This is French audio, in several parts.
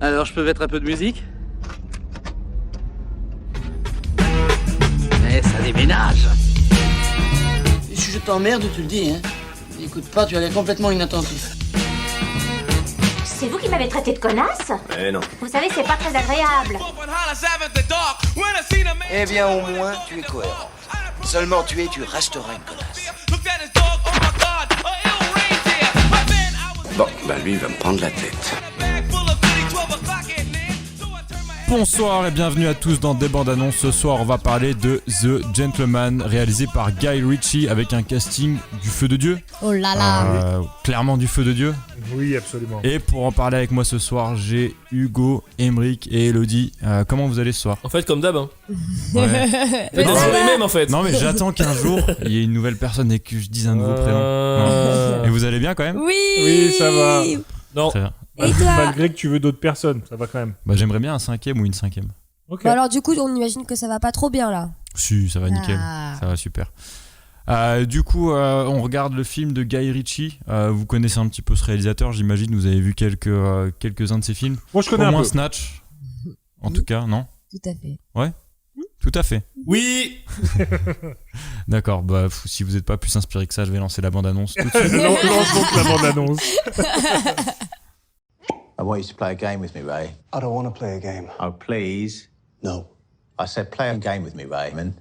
Alors, je peux mettre un peu de musique? Mais ça déménage! Si je t'emmerde, tu le dis, hein. Écoute pas, tu as l'air complètement inattentif. C'est vous qui m'avez traité de connasse? Eh non. Vous savez, c'est pas très agréable. Eh bien, au moins, tu es cohérent. Seulement tu resteras une connasse. Bon, bah lui, il va me prendre la tête. Bonsoir et bienvenue à tous dans Des bandes annonces. Ce soir, on va parler de The Gentleman, réalisé par Guy Ritchie avec un casting du feu de Dieu. Oh là là. Clairement du feu de Dieu. Oui, absolument. Et pour en parler avec moi ce soir, j'ai Hugo, Emeric et Elodie. Comment vous allez ce soir? En fait, comme d'hab. Hein. Ouais. C'est toujours les mêmes en fait. Non, mais j'attends qu'un jour il y ait une nouvelle personne et que je dise un nouveau prénom. Non. Et vous allez bien quand même? Oui, ça va. Non. Très bien. Et toi? Malgré que tu veux d'autres personnes, ça va quand même. Bah, j'aimerais bien un 5e ou une 5e. Ok. Bon, alors du coup, on imagine que ça va pas trop bien là. Si, ça va nickel. Ça va super. Du coup, on regarde le film de Guy Ritchie. Vous connaissez un petit peu ce réalisateur, j'imagine. Vous avez vu quelques-uns de ses films. Moi, je connais Au un moins peu. Snatch. En tout cas, non? Tout à fait. Ouais. Tout à fait. Oui. D'accord. Bah, si vous n'êtes pas plus inspiré que ça, je vais lancer la bande-annonce tout de suite. Lance donc la bande-annonce. I want you to play a game with me, Ray. I don't want to play a game. Oh, please. No. I said play a game with me, Raymond.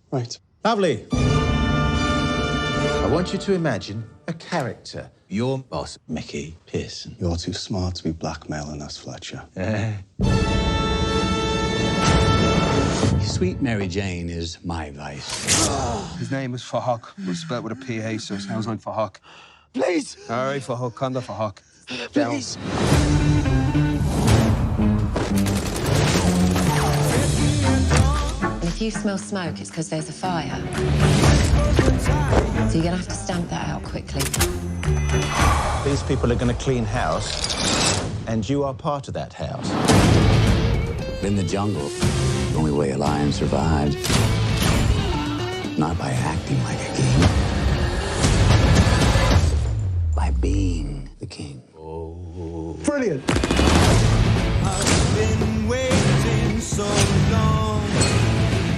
Right. Lovely. I want you to imagine a character. Your boss, Mickey Pearson. You're too smart to be blackmailing us, Fletcher. Sweet Mary Jane is my vice. His name is Fahak. It's spelled with a PH, so it sounds like Fahak. Please! All right, Fahak, Kanda Fahak. Down. Please! If you smell smoke, it's because there's a fire. So you're gonna have to stamp that out quickly. These people are going to clean house, and you are part of that house. In the jungle, the only way a lion survives, not by acting like a king, by being the king. Brilliant! I've been waiting so long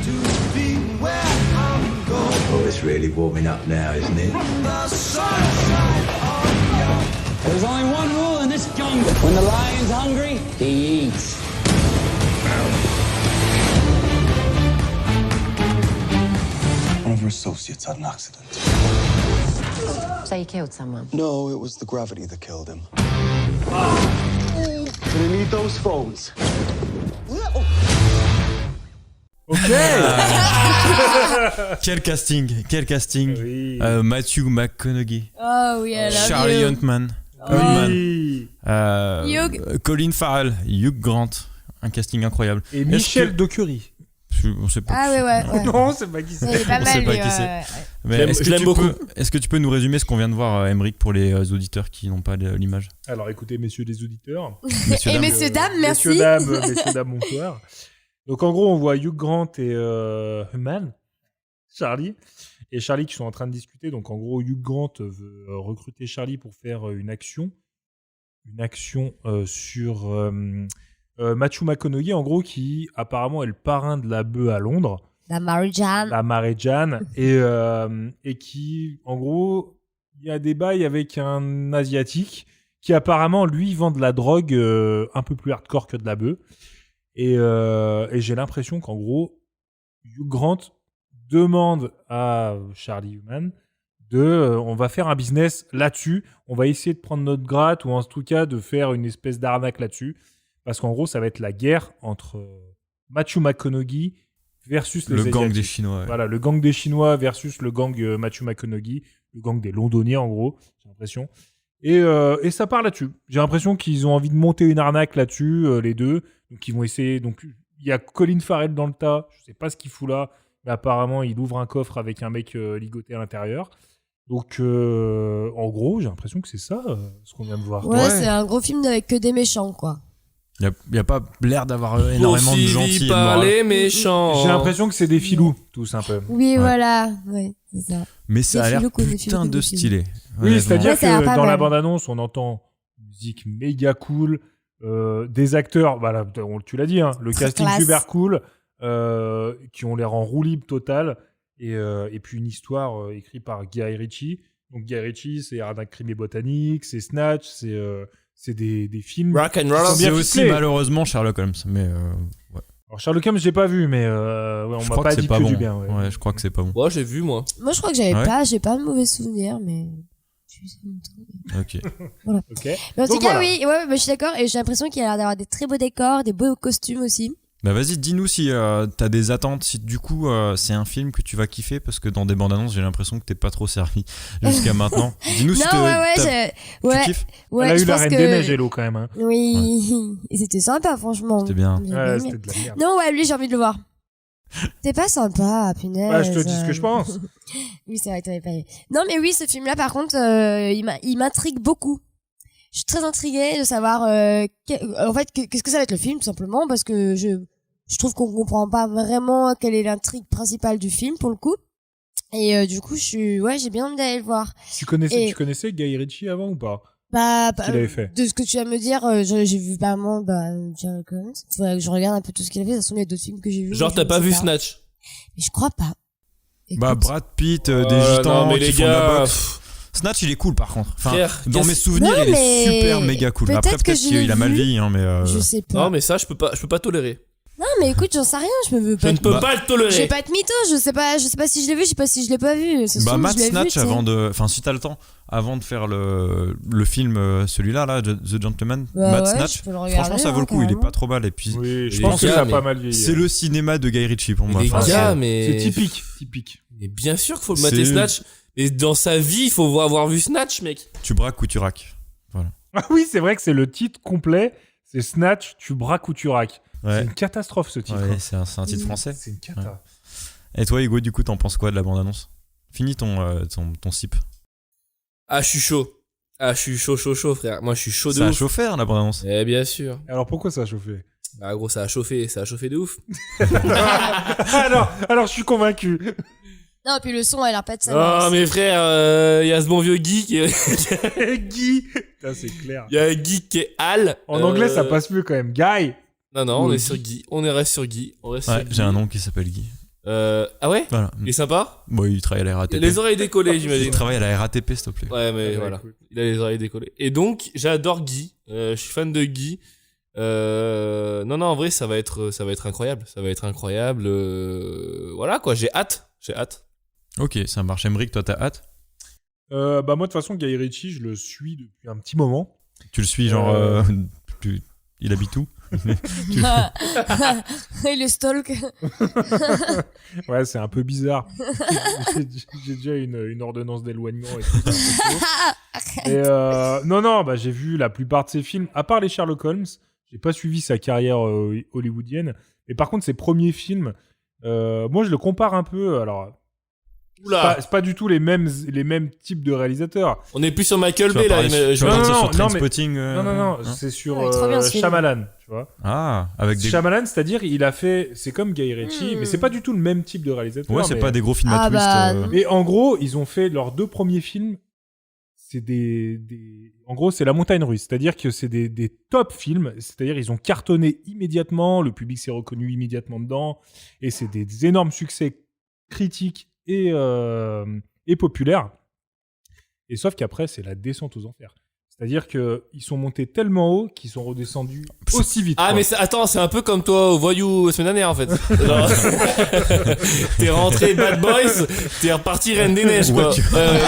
to be where I'm going. Oh, it's really warming up now, isn't it? The sunshine on your... There's only one rule in this jungle. When the lion's hungry, he eats. One of our associates had an accident. So you killed someone. No, it was the gravity that killed him. Gonna need those phones. Ok. Quel casting. Oui. Matthew McConaughey. Oh oui, I love Charlie you. Huntman. Oui. Hugh. Colin Farrell. Hugh Grant. Un casting incroyable. Et Michel Dockery. On sait pas. Ah ouais. Non, c'est pas qui c'est. Il est pas On sait mal pas lui. qui c'est. Ouais. Mais Je l'aime beaucoup. Est-ce que tu peux nous résumer ce qu'on vient de voir, Emeric, pour les auditeurs qui n'ont pas l'image? Alors écoutez, messieurs les auditeurs. Et messieurs dames, merci. Messieurs dames, bonsoir. Donc en gros, on voit Hugh Grant et Human, Charlie. Et Charlie qui sont en train de discuter. Donc en gros, Hugh Grant veut recruter Charlie pour faire une action sur Matthew McConaughey, en gros, qui apparemment est le parrain de la bœuf à Londres. La Mary-Jane. La Mary-Jane. Et qui, en gros, il y a des bails avec un Asiatique qui apparemment, lui, vend de la drogue un peu plus hardcore que de la bœuf. Et j'ai l'impression qu'en gros, Hugh Grant demande à Charlie Human on va faire un business là-dessus, on va essayer de prendre notre gratte ou en tout cas de faire une espèce d'arnaque là-dessus, parce qu'en gros ça va être la guerre entre Matthew McConaughey versus les Le Asiatiques. gang des Chinois. Ouais. Voilà, le gang des Chinois versus le gang Matthew McConaughey, le gang des Londoniens en gros, j'ai l'impression. Et ça part là-dessus. J'ai l'impression qu'ils ont envie de monter une arnaque là-dessus, les deux. Donc ils vont essayer. Donc il y a Colin Farrell dans le tas. Je sais pas ce qu'il fout là, mais apparemment il ouvre un coffre avec un mec ligoté à l'intérieur. Donc en gros, j'ai l'impression que c'est ça ce qu'on vient de voir. Ouais, c'est un gros film avec que des méchants quoi. Il n'y a pas l'air d'avoir énormément de gentils. Par les méchants. J'ai l'impression que c'est des filous, tous un peu. Oui, Ouais. voilà. Ouais, c'est ça. Mais ça a l'air putain de stylé. Oui, c'est-à-dire Ouais, ça a l'air que pas dans la mal. bande-annonce, on entend une musique méga cool, des acteurs, voilà, tu l'as dit, hein, le Très casting classe. super cool, qui ont l'air en roue libre totale, et puis une histoire écrite par Guy Ritchie. Donc Guy Ritchie, c'est Arnaque, crime et botanique, c'est Snatch, c'est des films. Rock and qui roll. sont bien C'est aussi ficelés. malheureusement Sherlock Holmes, mais ouais. Alors Sherlock Holmes, j'ai pas vu, mais on Je m'a crois pas que dit c'est pas que bon. du bien. Ouais. Ouais, je crois que c'est pas bon. Ouais, j'ai vu, moi. Moi, je crois que Ouais. j'ai pas de mauvais souvenirs, mais. Ok. Voilà. Ok. Mais en tout Donc cas, voilà. oui, ouais, je suis d'accord, et j'ai l'impression qu'il y a l'air d'avoir des très beaux décors, des beaux costumes aussi. Bah vas-y, dis-nous si t'as des attentes, si du coup c'est un film que tu vas kiffer, parce que dans des bandes annonces j'ai l'impression que t'es pas trop servi jusqu'à maintenant. Dis-nous si Non, tu ouais, kiffes. ouais, Elle a je eu la pense Reine que... des Neiges, Hello, quand même. Hein. Oui, et c'était sympa, franchement. C'était bien. J'ai Ouais, aimé. c'était de la merde. Non, ouais, lui, j'ai envie de le voir. T'es pas sympa, punaise. Ouais, je te dis ce que je pense. Oui, c'est vrai que t'avais pas vu. Non, mais oui, ce film-là, par contre, il m'intrigue beaucoup. Je suis très intriguée de savoir, en fait, qu'est-ce que ça va être le film, tout simplement, parce que je trouve qu'on comprend pas vraiment quelle est l'intrigue principale du film, pour le coup. Et du coup, j'ai bien envie d'aller le voir. Tu connaissais Guy Ritchie avant ou pas? Bah, qu'il avait fait. de ce que tu viens de me dire, j'ai vu pas mal, Sherlock Holmes. Faudrait que je regarde un peu tout ce qu'il a fait. De toute façon, il y a d'autres films que j'ai vus. Genre, mais t'as je pas ne vu sais Snatch? Mais je crois pas. Écoute. Bah Brad Pitt, des non, gitans mais qui les font de la gars, boxe. Snatch il est cool par contre. Enfin, Frère, dans qu'est-ce- mes souvenirs Non, il est mais super méga cool. peut-être Après que peut-être je l'ai qu'il a mal vu. vieilli, hein, mais Je sais pas. Non, mais ça, je peux pas tolérer. Non, mais écoute, j'en sais rien. Je Je peux ne peux pas. pas le Je vais tolérer. pas être mytho. Je sais pas si je l'ai vu. Je sais pas si je l'ai pas vu. Ça se bah trouve, Matt je l'ai vu, Snatch tu sais. avant de, enfin si t'as le temps, avant de faire le film celui-là là, The Gentleman, Bah Matt ouais, Snatch. je peux le regarder, Franchement ça vaut le hein, coup, il est carrément. pas trop mal et puis Oui, je Les pense que gars, ça a mais pas mal vieilli. c'est le cinéma de Guy Ritchie pour moi. Les Enfin, gars, c'est- mais. C'est typique. Mais bien sûr qu'il faut le mater C'est- Snatch. Et dans sa vie, il faut avoir vu Snatch, mec. tu braques ou tu raques. Voilà. Ah oui, c'est vrai que c'est le titre complet. C'est Snatch, tu braques ou tu raques. C'est Ouais. une catastrophe ce titre. Ouais, c'est un titre français. C'est une cata. Ouais. Et toi Hugo, du coup t'en penses quoi de la bande annonce? Finis ton sip. Ah, je suis chaud. Ah, je suis chaud, frère. Moi, je suis chaud de Ça a ouf. chauffé hein, la bande annonce. Eh, bien sûr. Alors pourquoi ça a chauffé? Ah, gros, ça a chauffé de ouf. alors je suis convaincu. Non, puis le son, elle a pas de sa Ah, mère. mais frère, il y a ce bon vieux Guy qui est... Guy. Putain, c'est clair. Il y a un Guy qui est Al. En anglais, ça passe mieux quand même. Guy. Non, on Oui. est sur Guy. On reste sur Guy. On reste Ouais, sur Guy. j'ai un nom qui s'appelle Guy. Ah ouais? Voilà. Il est sympa? Bon, il travaille à la RATP. Les oreilles décollées, j'imagine. Il travaille à la RATP, s'il te plaît. Ouais, mais Ouais, voilà. écoute. Il a les oreilles décollées. Et donc, j'adore Guy. Je suis fan de Guy. Non, en vrai, ça va être incroyable. Ça va être incroyable. Voilà, quoi. J'ai hâte. Ok, ça marche. Emmerich, toi, t'as hâte? Bah moi, de toute façon, Guy Ritchie, je le suis depuis un petit moment. Tu le suis, genre. Il habite où? Et le stalk. Ouais, c'est un peu bizarre. J'ai déjà une ordonnance d'éloignement et tout. C'est un peu chaud. Et non, bah j'ai vu la plupart de ses films, à part les Sherlock Holmes. J'ai pas suivi sa carrière hollywoodienne. Mais par contre, ses premiers films, moi je le compare un peu. Alors, Oula. c'est pas du tout les mêmes types de réalisateurs. On est plus sur Michael Tu vas Bay, là. parler- tu vas non, partir non, sur non, mais- Trainspotting, Non, hein c'est sur Ouais, trop bien, ce film. Shyamalan, tu vois. Ah, avec des. Shyamalan, c'est-à-dire il a fait, c'est comme Guy Ritchie, mais c'est pas du tout le même type de réalisateur. Ouais, c'est mais- pas des gros films à Ah, twist. bah, Mais en gros, ils ont fait leurs 2 premiers films. C'est en gros, c'est la montagne russe. C'est-à-dire que c'est des top films. C'est-à-dire ils ont cartonné immédiatement. Le public s'est reconnu immédiatement dedans. Et c'est des énormes succès critiques et populaires. Et sauf qu'après, c'est la descente aux enfers. C'est-à-dire qu'ils sont montés tellement haut qu'ils sont redescendus aussi vite. Ah, quoi. mais attends, c'est un peu comme toi au Voyou la semaine dernière, en fait. Genre, t'es rentré Bad Boys, t'es reparti Reine des Neiges, quoi. What you- Ouais.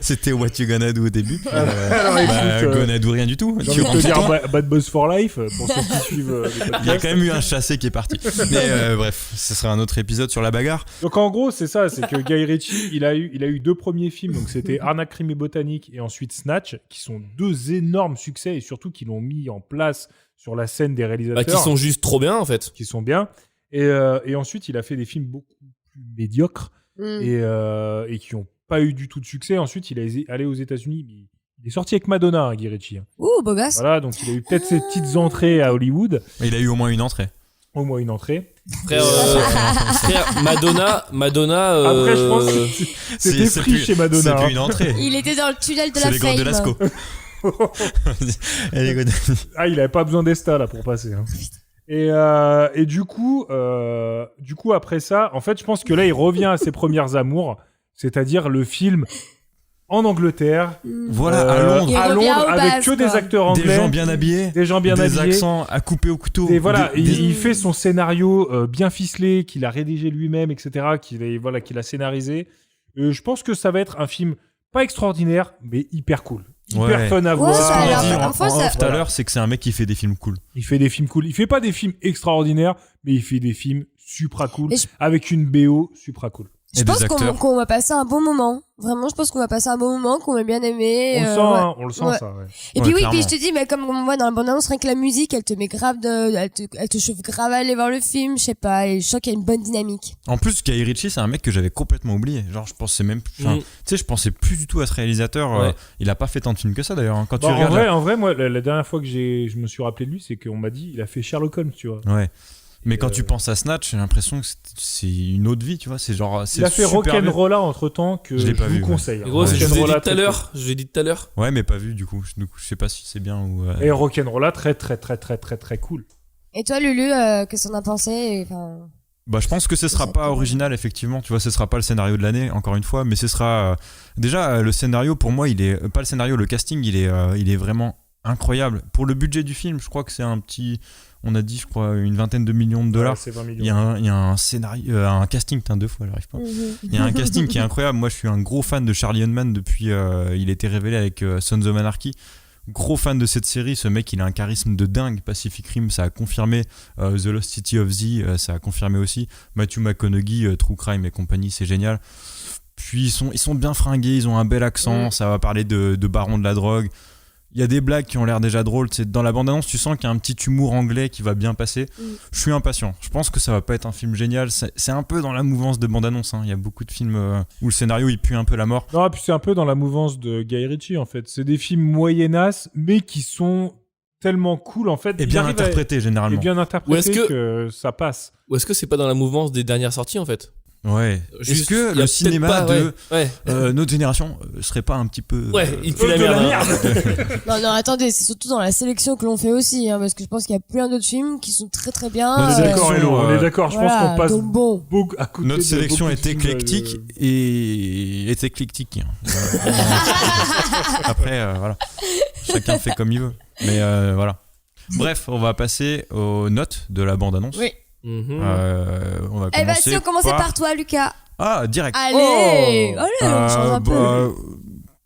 C'était What You Gonna Do au début. Puis, Alors, écoute, Gonna Do rien du tout. j'ai envie de te dire Bad Boys for Life pour ceux qui suivent le Il y a podcast. quand même eu un chassé qui est parti. Mais bref, ce sera un autre épisode sur la bagarre. Donc en gros, c'est ça, c'est que Guy Ritchie, il a eu 2 premiers films, donc c'était Arnaque, crime et botanique et ensuite Snatch, qui sont 2 énormes succès et surtout qui l'ont mis en place sur la scène des réalisateurs. Bah, qui sont juste trop bien, en fait. Qui sont bien. Et ensuite, il a fait des films beaucoup plus médiocres et qui n'ont pas eu du tout de succès. Ensuite, il est allé aux États-Unis. Il est sorti avec Madonna, hein, Guy Ritchie. Ouh, beau gosse. Voilà, donc il a eu peut-être ses petites entrées à Hollywood. Il a eu au moins une entrée. Au moins une entrée. Frère, Madonna. Après, je pense que c'était C'est free plus- chez Madonna. C'est hein. plus une entrée. Il était dans le tunnel de C'est la les grottes de fame. Lascaux. Il avait pas besoin d'Esta là pour passer. Hein. Et du coup, après ça, en fait, je pense que là, il revient à ses premières amours, c'est-à-dire le film en Angleterre. Voilà, à Londres, avec que des acteurs anglais, des gens bien habillés, des accents à couper au couteau. Et voilà, il fait son scénario bien ficelé, qu'il a rédigé lui-même, etc., qu'il a scénarisé. Je pense que ça va être un film pas extraordinaire, mais hyper cool. Hyper fun à voir. Tout à l'heure, c'est que c'est un mec qui fait des films cool. Il fait des films cool. Il fait pas des films extraordinaires, mais il fait des films supra cool, avec une BO supra cool. Je pense qu'on va passer un bon moment. Vraiment, je pense qu'on va passer un bon moment, qu'on va bien aimer. On le sent, ça, ouais. Et puis puis je te dis, mais comme on voit dans la bande-annonce, rien que la musique, elle te met grave elle te chauffe grave à aller voir le film, je sais pas, et je sens qu'il y a une bonne dynamique. En plus, Guy Ritchie, c'est un mec que j'avais complètement oublié. Genre, je pensais même, tu sais, je pensais plus du tout à ce réalisateur. Il a pas fait tant de films que ça, d'ailleurs. Hein. Quand tu regardes. En vrai, moi, la dernière fois que je me suis rappelé de lui, c'est qu'on m'a dit, il a fait Sherlock Holmes, tu vois. Ouais. Mais quand tu penses à Snatch, j'ai l'impression que c'est une autre vie, tu vois. C'est genre. Il a fait Rock'n'Rolla entre temps que je vous conseille. Gros, je vous l'ai dit tout à l'heure. Ouais, mais pas vu du coup. Je sais pas si c'est bien ou. Et Rock'n'Rolla, très très très très très très cool. Et toi, Lulu, qu'est-ce qu'on a pensé Bah, je pense que ce sera pas original, effectivement. Tu vois, ce sera pas le scénario de l'année, encore une fois, mais ce sera déjà le scénario. Pour moi, il est pas le scénario, le casting, il est vraiment incroyable. Pour le budget du film, je crois que c'est un petit. On a dit, je crois, une vingtaine de millions de dollars. Ouais, c'est 20 millions. Il y a un scénario, un casting, deux fois, j'arrive pas. Il y a un casting qui est incroyable. Moi, je suis un gros fan de Charlie Hunnam depuis. Il a été révélé avec Sons of Anarchy. Gros fan de cette série. Ce mec, il a un charisme de dingue. Pacific Rim, ça a confirmé. The Lost City of Z, ça a confirmé aussi. Matthew McConaughey, True Crime et compagnie, c'est génial. Puis ils sont bien fringués, ils ont un bel accent. Ça va parler de baron de la drogue. Il y a des blagues qui ont l'air déjà drôles. Dans la bande-annonce, tu sens qu'il y a un petit humour anglais qui va bien passer. Je suis impatient. Je pense que ça va pas être un film génial. C'est un peu dans la mouvance de bande-annonce. Hein. Il y a beaucoup de films où le scénario il pue un peu la mort. Non, puis c'est un peu dans la mouvance de Guy Ritchie en fait. C'est des films moyennas, mais qui sont tellement cool en fait. Et bien interprétés généralement. Et bien interprétés que ça passe. Ou est-ce que c'est pas dans la mouvance des dernières sorties en fait? Ouais. Est-ce que le cinéma notre génération serait pas un petit peu il pue la merde. Non, attendez, c'est surtout dans la sélection que l'on fait aussi, hein, parce que je pense qu'il y a plein d'autres films qui sont très très bien. On est d'accord, Hello, on est d'accord. Je pense qu'on passe beaucoup à côté. Notre sélection est éclectique et est éclectique. Après, voilà, chacun fait comme il veut. Mais voilà. Bref, on va passer aux notes de la bande-annonce. Oui. On va commencer. Si on commençait par toi, Lucas. Ah, direct. Allez, on change un peu.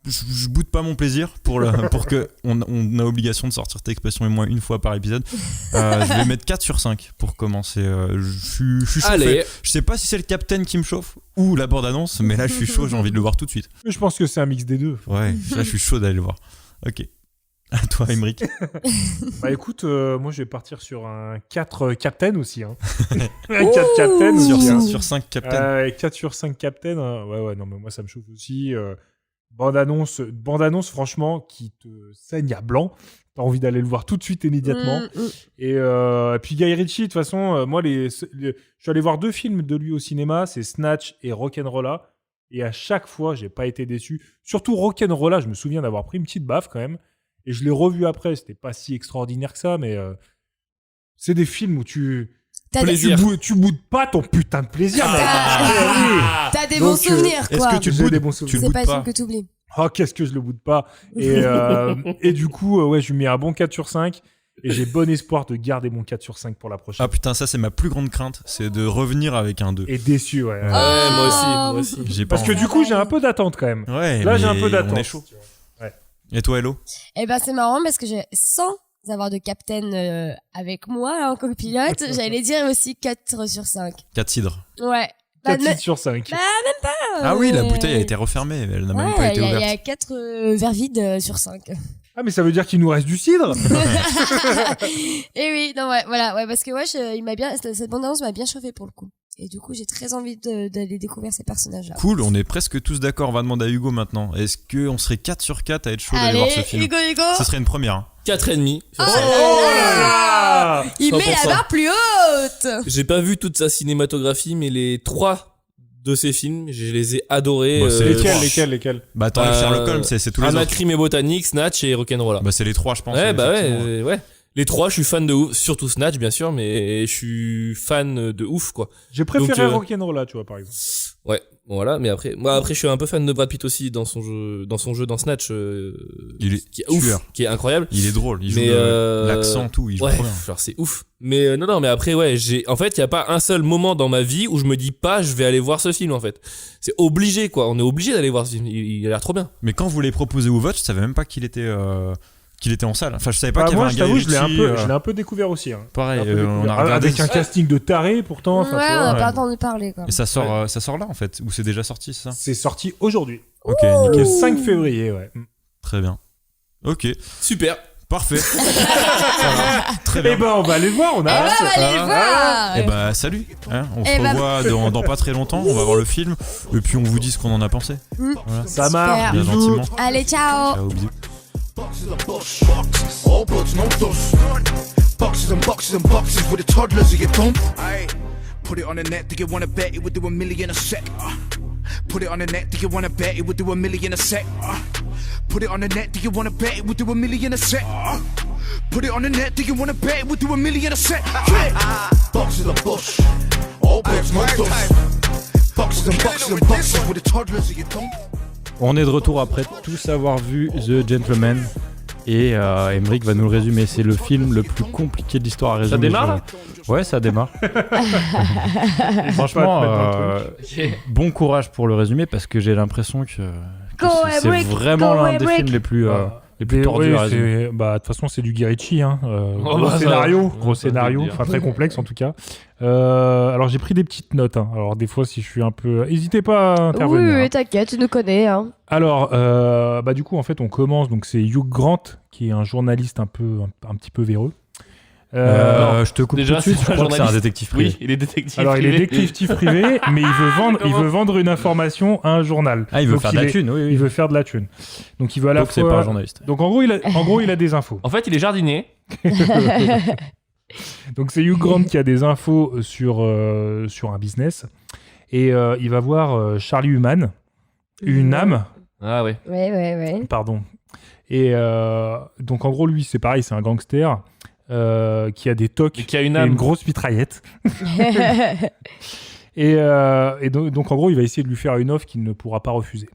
Je boude pas mon plaisir pour que on a obligation de sortir cette expression et moins une fois par épisode. Je vais mettre 4 sur 5 pour commencer. Je suis chauffé. Je sais pas si c'est le Captain qui me chauffe ou la bande-annonce, mais là je suis chaud, j'ai envie de le voir tout de suite. Je pense que c'est un mix des deux. Ouais, là je suis chaud d'aller le voir. Ok. À toi, Aymeric. Bah écoute, moi je vais partir sur un 4 Captain aussi. Hein. Un 4 Captain aussi. Sur 5 Captain. 4 sur 5 Captain. Ouais, non, mais moi ça me chauffe aussi. Bande-annonce, franchement, qui te saigne à blanc. T'as envie d'aller le voir tout de suite, immédiatement. Et puis Guy Ritchie, de toute façon, moi, je suis allé voir 2 films de lui au cinéma, c'est Snatch et Rock'n'Rolla. Et à chaque fois, j'ai pas été déçu. Surtout Rock'n'Rolla, je me souviens d'avoir pris une petite baffe quand même. Et je l'ai revu après, c'était pas si extraordinaire que ça, mais c'est des films où tu boudes pas ton putain de plaisir. T'as des bons souvenirs, quoi. Est-ce que tu boudes des bons souvenirs? C'est pas un film que t'oublies. Oh, qu'est-ce que je le boude pas. Et du coup, je lui mets un bon 4 sur 5. Et j'ai bon espoir de garder mon 4 sur 5 pour la prochaine. Ah putain, ça c'est ma plus grande crainte, c'est de revenir avec un 2. Et déçu, ouais. Moi aussi. Parce que du coup, j'ai un peu d'attente quand même. Ouais, là, j'ai un peu d'attente. On est chaud. Et toi, Hello? Eh ben, c'est marrant parce que sans avoir de Captain avec moi en copilote, j'allais dire aussi 4 sur 5. 4 cidres. Ouais. 4 sur 5. Bah, même pas. Ah oui, la bouteille a été refermée, elle n'a même pas été ouverte. Il y a 4 verres vides sur 5. Ah, mais ça veut dire qu'il nous reste du cidre. Et oui, non, voilà, parce que cette bande-annonce m'a bien chauffé pour le coup. Et du coup, j'ai très envie d'aller découvrir ces personnages-là. Cool, on est presque tous d'accord. On va demander à Hugo maintenant. Est-ce qu'on serait 4 sur 4 à être chaud d'aller voir ce film? Hugo. Ce serait une première. Hein. 4,5. Oh là là, il met la barre plus haute. J'ai pas vu toute sa cinématographie, mais les 3 de ces films. Je les ai adorés. Bah, c'est lesquels Bah attends, Sherlock Holmes, c'est tous les autres. Crime et Botanique, Snatch et Rock'n'Rolla. Bah c'est les 3, je pense. Ouais, bah effectivement. ouais. Les 3, je suis fan de ouf. Surtout Snatch, bien sûr, mais je suis fan de ouf, quoi. J'ai préféré Donc, Rock'n'Rolla, tu vois, par exemple. Ouais, voilà, mais après, je suis un peu fan de Brad Pitt aussi dans son jeu dans Snatch, il est qui est ouf, qui est incroyable. Il est drôle, il joue l'accent, tout, il joue ouais, trop bien. genre c'est ouf. Mais non, mais après, ouais, en fait, il y a pas un seul moment dans ma vie où je me dis pas, je vais aller voir ce film, en fait. C'est obligé, quoi. On est obligé d'aller voir ce film. Il a l'air trop bien. Mais quand vous l'avez proposé au vote, je savais même pas qu'il était en salle. Enfin, je savais pas qu'il y avait un gars. Moi, je l'ai un peu découvert aussi. Hein. Pareil, on a regardé avec un casting de taré pourtant. Ouais, on n'a pas entendu parler, quoi. Et ça sort là, en fait, ou c'est déjà sorti, ça? C'est sorti aujourd'hui. Ok, Le nickel. 5 février, ouais. Très bien. Ok. Super. Parfait. Très bien. Eh ben, on va aller voir, on a hâte. On va aller voir. Et bah, salut. Hein, on se revoit dans pas très longtemps. On va voir le film. Et puis, on vous dit ce qu'on en a pensé. Voilà. Ça marche. Bien gentiment. Allez, ciao. Ciao, bisous. Boxes and bush, all bloods, no dust. Boxes and boxes and boxes with the toddlers of your thumb. Aye. Put it on the net, do you wanna bet it would do $1 million a sec? Put it on the net, do you wanna bet it would do $1 million a sec? Put it on the net, do you wanna bet it would do $1 million a sec? Put it on the net, do you wanna bet it would do $1 million a sec? Boxes and bush, all bloods, no dust. Boxes and boxes with the toddlers of your thumb. On est de retour après tous avoir vu The Gentleman et Emmerich va nous le résumer. C'est le film le plus compliqué de l'histoire à résumer. Ça démarre? Ouais, ça démarre. Franchement, bon courage pour le résumer parce que j'ai l'impression que c'est vraiment l'un des films les plus tordus à résumer. De toute façon, c'est du Guy Ritchie. Hein. Gros scénario, enfin très complexe en tout cas. Alors j'ai pris des petites notes. Hein. Alors des fois, si je suis un peu, n'hésitez pas à intervenir. Oui, t'inquiète, tu nous connais. Hein. Alors, du coup, en fait, on commence. Donc c'est Hugh Grant qui est un journaliste un petit peu véreux. Je te coupe déjà, tout de suite. Je crois que c'est un détective privé. Oui, il est détective Alors, privé. il est détective privé, mais il veut vendre une information à un journal. Ah, il veut faire de la thune, oui. Il veut faire de la thune. Donc, il veut à la Donc, fois. c'est pas un journaliste. Donc, en gros, il a des infos. En fait, il est jardinier. Donc, c'est Hugh Grant qui a des infos sur un business. Et il va voir Charlie Hunnam. Unam. Ah, ouais. Ouais. Pardon. Et donc, en gros, lui, c'est pareil, c'est un gangster. Qui a des tocs et qui a et une grosse mitraillette. et donc, en gros, il va essayer de lui faire une offre qu'il ne pourra pas refuser.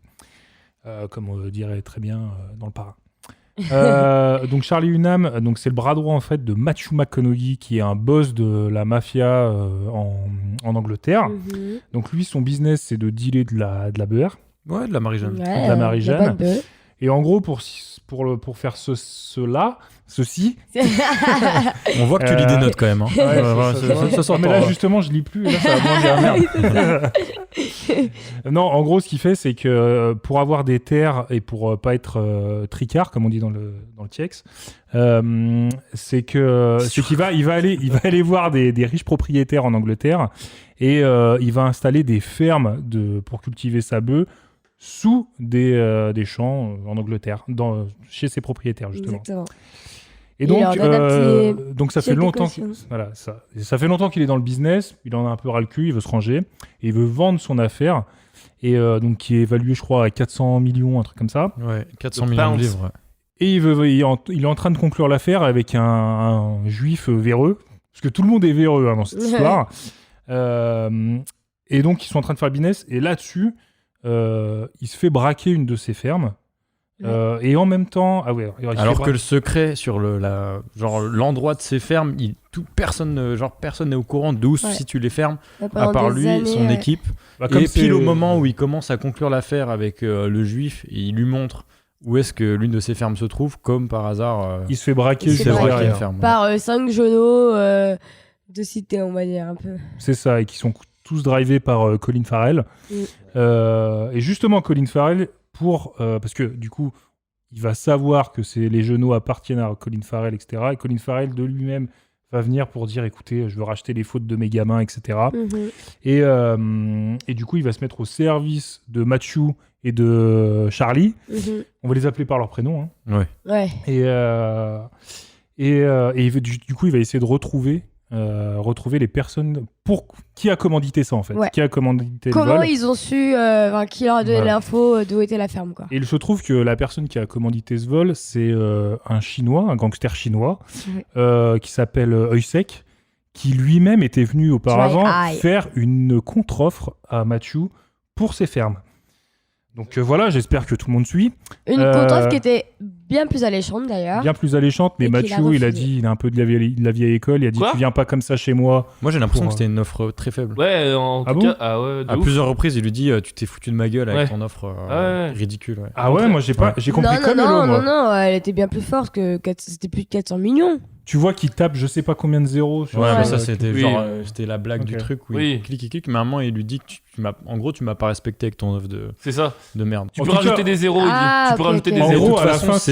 Comme on dirait très bien dans Le Parrain. Donc, Charlie Hunnam, donc, c'est le bras droit en fait, de Matthew McConaughey, qui est un boss de la mafia en Angleterre. Mm-hmm. Donc, lui, son business, c'est de dealer de la beurre. Ouais, de la Marie-Jeanne. Ouais, de la Marie-Jeanne. bonne Et en gros, pour faire ceci, on voit que tu lis des notes quand même. Hein. Ouais, ça s'entend. Mais là, justement, je lis plus. Et là, ça va moins bien. Merde. Non, en gros, ce qu'il fait, c'est que pour avoir des terres et pour pas être tricard, comme on dit dans le TX, c'est qu'il va aller voir des riches propriétaires en Angleterre et il va installer des fermes pour cultiver sa bœuf sous des champs en Angleterre, chez ses propriétaires justement. Exactement. Et donc ça fait longtemps ça fait longtemps qu'il est dans le business, il en a un peu ras le cul, il veut se ranger et il veut vendre son affaire et donc qui est évalué je crois à 400 millions, un truc comme ça. Ouais, 400 millions de livres. Ouais. Et il est en train de conclure l'affaire avec un juif véreux, parce que tout le monde est véreux dans cette histoire. Et donc ils sont en train de faire le business et là-dessus il se fait braquer une de ses fermes. Et en même temps, alors que le secret sur l'endroit de ces fermes, personne n'est au courant d'où se situent les fermes, à part lui, son équipe. Et pile au moment où il commence à conclure l'affaire avec le juif, et il lui montre où est-ce que l'une de ces fermes se trouve, comme par hasard. Il se fait braquer une ferme. Par 5 genoux de cité, on va dire un peu. C'est ça, et qui sont tous drivés par Colin Farrell. Et justement, Colin Farrell, parce que du coup, il va savoir que les genoux appartiennent à Colin Farrell, etc. Et Colin Farrell de lui-même va venir pour dire, écoutez, je veux racheter les fautes de mes gamins, etc. Et du coup, il va se mettre au service de Matthew et de Charlie. On va les appeler par leur prénom. Hein. Ouais. Et du coup, il va essayer de retrouver retrouver les personnes qui a commandité ça en fait, qui a commandité le vol. Comment ils ont su, qui leur a donné l'info d'où était la ferme, quoi. Et il se trouve que la personne qui a commandité ce vol, c'est un Chinois, un gangster chinois, qui s'appelle Heusek, qui lui-même était venu auparavant faire une contre-offre à Mathieu pour ses fermes. Donc voilà, j'espère que tout le monde suit. Une contre-offre qui était bien plus alléchante d'ailleurs. Bien plus alléchante, mais Mathieu, il a dit, il est un peu de la vieille école, il a dit tu viens pas comme ça chez moi. Moi j'ai l'impression que c'était une offre très faible. Ouais, en tout cas, à plusieurs reprises, il lui dit tu t'es foutu de ma gueule avec ton offre ridicule. Ouais. Ah ouais, moi j'ai compris comme Hello. Non, elle était bien plus forte que c'était plus de 400 millions. Tu vois qu'il tape je sais pas combien de zéros sur mais ça c'était c'était la blague du truc où il clique, mais à un moment il lui dit que tu m'as pas respecté avec ton offre de merde. Tu peux rajouter des zéros, tu peux rajouter des zéros. En gros, à la fin, ce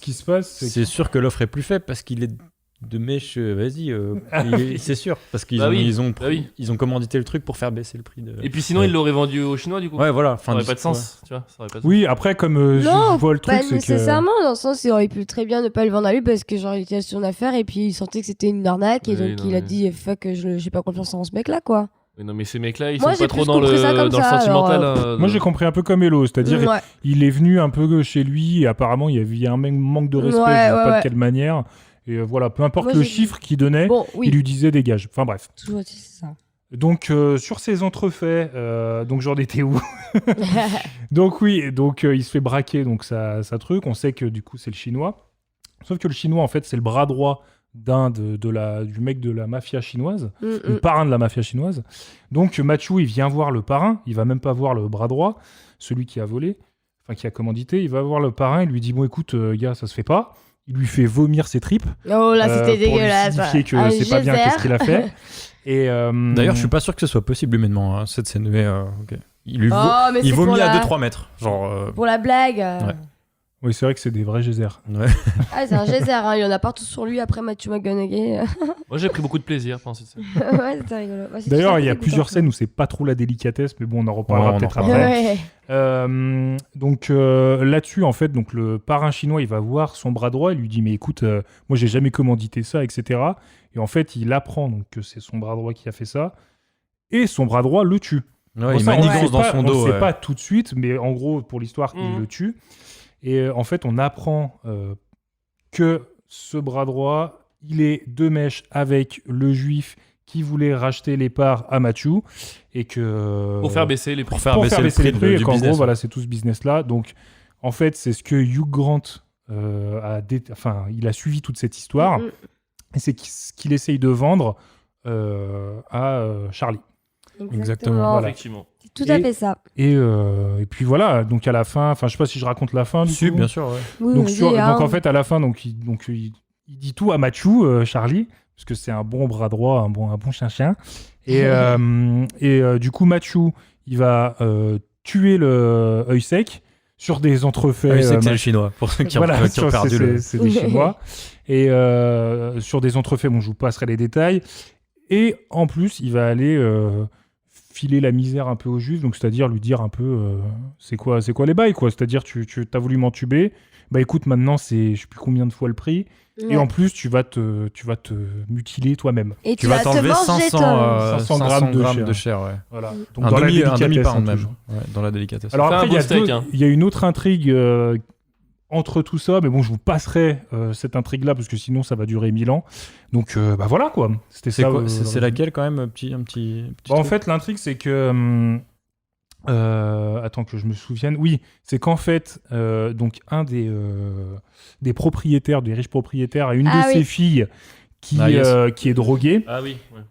qui se passe, c'est sûr que l'offre est plus faible parce qu'il est de mèche, vas-y, c'est sûr, parce qu'ils ont commandité le truc pour faire baisser le prix de... Et puis sinon, ils l'auraient vendu aux Chinois, du coup. Ouais, voilà. Ça aurait pas de sens, tu vois. Ça aurait pas de sens. Oui, après, comme je vois le truc, c'est que... Non, pas nécessairement, dans le sens, il aurait pu très bien ne pas le vendre à lui parce que genre, il était sur son affaire et puis il sentait que c'était une arnaque et donc il a dit, fuck, j'ai pas confiance en ce mec-là, quoi. Mais non, mais ces mecs-là, ils sont pas trop dans le sentimental. Moi, j'ai compris un peu comme Hello, c'est-à-dire il est venu un peu chez lui et apparemment, il y a un manque de respect, je sais pas de quelle manière. Et voilà, peu importe le chiffre qu'il donnait, il lui disait dégage. Enfin bref. Toujours c'est ça. Donc sur ces entrefaits, donc j'en étais où? Donc il se fait braquer donc sa truc. On sait que du coup c'est le Chinois. Sauf que le Chinois en fait c'est le bras droit du mec de la mafia chinoise, le parrain de la mafia chinoise. Donc Mathieu il vient voir le parrain, il va même pas voir le bras droit, celui qui a volé, enfin qui a commandité. Il va voir le parrain, il lui dit bon écoute gars ça se fait pas. Il lui fait vomir ses tripes. Oh là, c'était dégueulasse. Pour lui signifier que c'est pas bien qu'est-ce qu'il a fait. Et d'ailleurs, je suis pas sûr que ce soit possible humainement, cette scène. Mais il vomit à 2-3 mètres. Genre, pour la blague. Ouais. Oui, c'est vrai que c'est des vrais geysers. Ouais. Ah, c'est un geyser, il y en a partout sur lui après Matthew McConaughey. Moi, j'ai pris beaucoup de plaisir pendant cette scène. Ouais, c'était rigolo. Ouais, d'ailleurs, il y a plusieurs scènes où c'est pas trop la délicatesse, mais bon, on en reparlera peut-être après. Ouais. Donc là-dessus, en fait, donc le parrain chinois, il va voir son bras droit, il lui dit mais écoute, moi j'ai jamais commandité ça, etc. Et en fait, il apprend donc que c'est son bras droit qui a fait ça, et son bras droit le tue. Ouais, il manigance dans son dos. On ne sait pas tout de suite, mais en gros, pour l'histoire, il le tue. Et en fait, on apprend que ce bras droit, il est de mèche avec le juif qui voulait racheter les parts à Mathieu et que pour faire baisser les prix. Pour faire baisser les prix et qu'en gros, voilà, c'est tout ce business-là. Donc, en fait, c'est ce que Hugh Grant il a suivi toute cette histoire et c'est ce qu'il essaye de vendre à Charlie. Exactement. Voilà. Effectivement. Tout à fait ça. Et puis voilà, donc à la fin, enfin je sais pas si je raconte la fin. Si, bien sûr. Ouais. Oui, donc en fait à la fin, il dit tout à Mathieu, Charlie, parce que c'est un bon bras droit, un bon chien. Et du coup Mathieu, il va tuer le Heusek sur des entrefaits. Heusek c'est le chinois pour ceux qui ont perdu le. C'est des Chinois. Et sur des entrefaits, bon je vous passerai les détails. Et en plus, il va aller filer la misère un peu au juif, donc c'est-à-dire lui dire un peu c'est quoi les bails, quoi. C'est-à-dire tu as voulu m'entuber, bah écoute, maintenant c'est je sais plus combien de fois le prix, et en plus tu vas te mutiler toi-même. Et tu vas t'enlever 500 grammes de chair. Ouais. Voilà. Donc dans la délicatesse, même. Ouais, dans la délicatesse. Alors après il y a une autre intrigue entre tout ça, mais bon, je vous passerai cette intrigue-là parce que sinon ça va durer 1000 ans. Donc bah voilà quoi. C'est laquelle quand même, un petit en fait, l'intrigue c'est que attends que je me souvienne. Oui, c'est qu'en fait, donc un des propriétaires, des riches propriétaires, a une de ses filles qui est droguée. Ah oui. Ouais.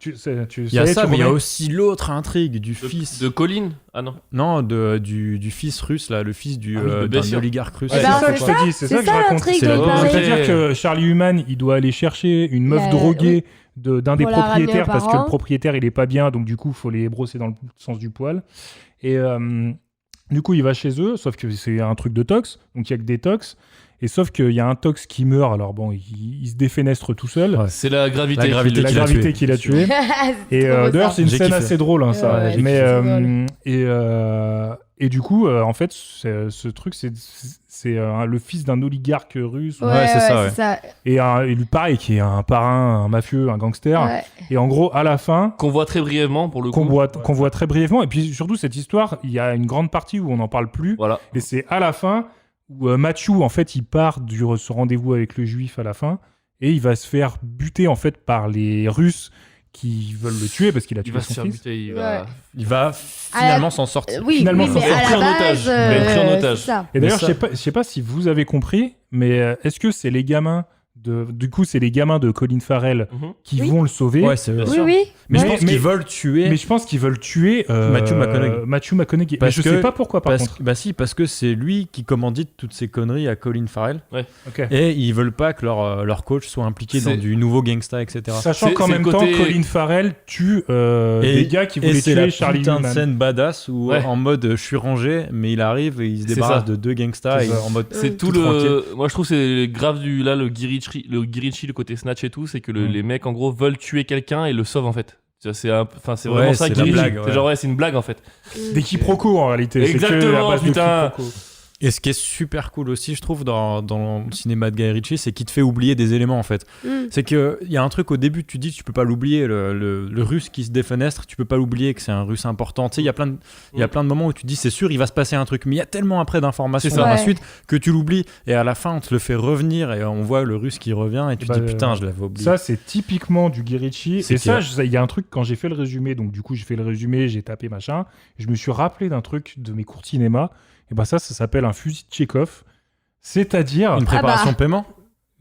Il y a ça, mais il y a aussi l'autre intrigue du fils de Colin. Ah non. Non, du fils russe là, le fils d'un oligarque russe. Ouais, c'est ça que je te dis, c'est ça que je raconte. C'est-à-dire que Charlie Human, il doit aller chercher une meuf droguée d'un des propriétaires parce que le propriétaire il est pas bien, donc du coup il faut les brosser dans le sens du poil. Et du coup il va chez eux, sauf que c'est un truc de tox, donc il y a que des tox. Et sauf qu'il y a un tox qui meurt, alors bon, il se défénestre tout seul. Ouais. C'est la gravité qui l'a tué. Et d'ailleurs, c'est une scène assez drôle, hein, ça. Ouais, mais Et du coup, en fait, ce truc, c'est le fils d'un oligarque russe. Ouais, c'est ça. Et lui, pareil, qui est un parrain, un mafieux, un gangster. Ouais. Et en gros, à la fin... Qu'on voit très brièvement, pour le coup. Qu'on voit très brièvement. Et puis, surtout, cette histoire, il y a une grande partie où on n'en parle plus. Voilà. Et c'est à la fin où Matthew, en fait, il part de ce rendez-vous avec le juif à la fin. Et il va se faire buter, en fait, par les Russes qui veulent le tuer parce qu'il a tué son fils. Il va finalement s'en sortir. Oui, finalement, mais à la base, il va être pris en otage. c'est ça. Et d'ailleurs, je sais pas si vous avez compris, mais est-ce que c'est les gamins du coup, c'est les gamins de Colin Farrell qui vont le sauver. Ouais, c'est bien sûr. Oui. Mais je pense qu'ils veulent tuer. Mais je pense qu'ils veulent tuer Matthew McConaughey. Mais je sais pas pourquoi, par contre. Bah si, parce que c'est lui qui commandite toutes ces conneries à Colin Farrell. Ouais. Okay. Et ils veulent pas que leur coach soit impliqué dans du nouveau gangsta, etc. Sachant qu'en même temps, Colin Farrell tue des gars qui voulaient tuer Charlie Hunnam. C'est Hunnam. une scène badass où en mode je suis rangé, mais il arrive et il se débarrasse de 2 gangstas et en mode c'est tout le. Moi, je trouve que c'est grave le Guy Ritchie, le côté Snatch et tout, c'est que les mecs en gros veulent tuer quelqu'un et le sauvent en fait. C'est vraiment ça qui blague. C'est genre c'est une blague en fait. Des quiproquos en réalité. Exactement, c'est que à base putain. de quiproquos. Et ce qui est super cool aussi, je trouve, dans le cinéma de Guy Ritchie, c'est qu'il te fait oublier des éléments, en fait. C'est qu'il y a un truc au début, tu dis, tu peux pas l'oublier, le russe qui se défenestre, tu peux pas l'oublier que c'est un russe important. Tu sais, il y a plein de moments où tu dis, c'est sûr, il va se passer un truc. Mais il y a tellement après d'informations dans la suite que tu l'oublies. Et à la fin, on te le fait revenir et on voit le russe qui revient et tu te dis, putain, je l'avais oublié. Ça, c'est typiquement du Guy Ritchie. Et ça, il y a un truc, quand j'ai fait le résumé, donc du coup, j'ai fait le résumé, j'ai tapé machin, je me suis rappelé d'un truc de mes cours de cinéma. Et ben ça s'appelle un fusil de Tchekhov, c'est-à-dire une préparation paiement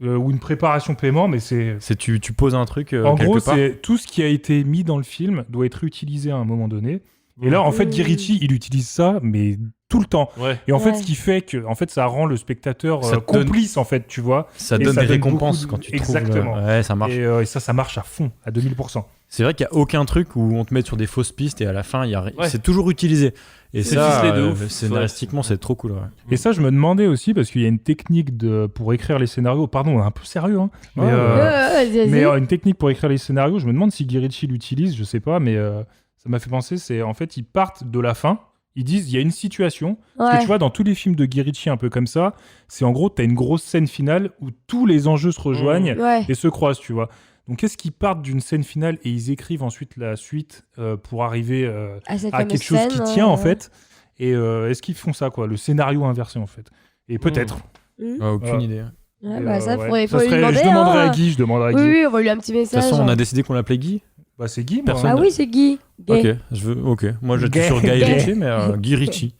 ou une préparation paiement, mais c'est tu poses un truc en quelque gros part. C'est tout ce qui a été mis dans le film doit être utilisé à un moment donné. Et là en fait Guy Ritchie il utilise ça mais tout le temps. Et en fait ce qui fait que en fait ça rend le spectateur complice en fait, tu vois. Ça donne des récompenses quand tu trouves. Exactement. Ouais, ça marche. Et ça marche à fond, à 2000%. C'est vrai qu'il n'y a aucun truc où on te met sur des fausses pistes et à la fin, c'est toujours utilisé. Et ça, scénaristiquement, c'est trop cool. Ouais. Et ça, je me demandais aussi, parce qu'il y a une technique pour écrire les scénarios. Pardon, un peu sérieux, hein. Mais une technique pour écrire les scénarios, je me demande si Guy Ritchie l'utilise, je sais pas, mais ça m'a fait penser, c'est en fait, ils partent de la fin. Ils disent, il y a une situation. Parce que tu vois, dans tous les films de Guy Ritchie un peu comme ça, c'est en gros, tu as une grosse scène finale où tous les enjeux se rejoignent et se croisent, tu vois. Donc, est-ce qu'ils partent d'une scène finale et ils écrivent ensuite la suite pour arriver à quelque chose qui tient, en fait. Et est-ce qu'ils font ça, quoi, le scénario inversé, en fait. Et peut-être. Aucune idée. Ouais, ça, faudrait lui demander. Je demanderai à Guy, Oui, on va lui un petit message. De toute façon, on a décidé qu'on l'appelait Guy. Bah, c'est Guy, moi. Ah oui, c'est Guy. Gay. Ok, moi je suis sur Guy Ritchie, mais Guy Ritchie.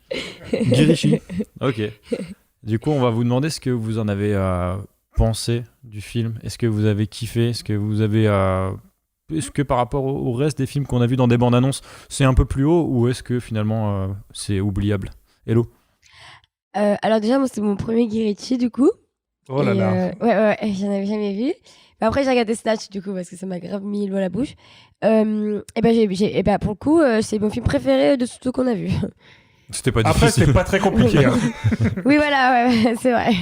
Guy Ritchie. Ok. Du coup, on va vous demander ce que vous en avez pensé du film. Est-ce que vous avez kiffé? Est-ce que par rapport au reste des films qu'on a vus dans des bandes annonces, c'est un peu plus haut ou est-ce que finalement c'est oubliable? Hello. Alors déjà, moi, c'est mon premier Guy Ritchie, du coup. Oh là là. Ouais, j'en avais jamais vu. Mais après, j'ai regardé Snatch, du coup, parce que ça m'a grave mis l'eau à la bouche. Et ben, pour le coup, c'est mon film préféré de tout ce qu'on a vu. C'était pas Après, difficile. c'est pas très compliqué. Hein. Oui, voilà, ouais, c'est vrai.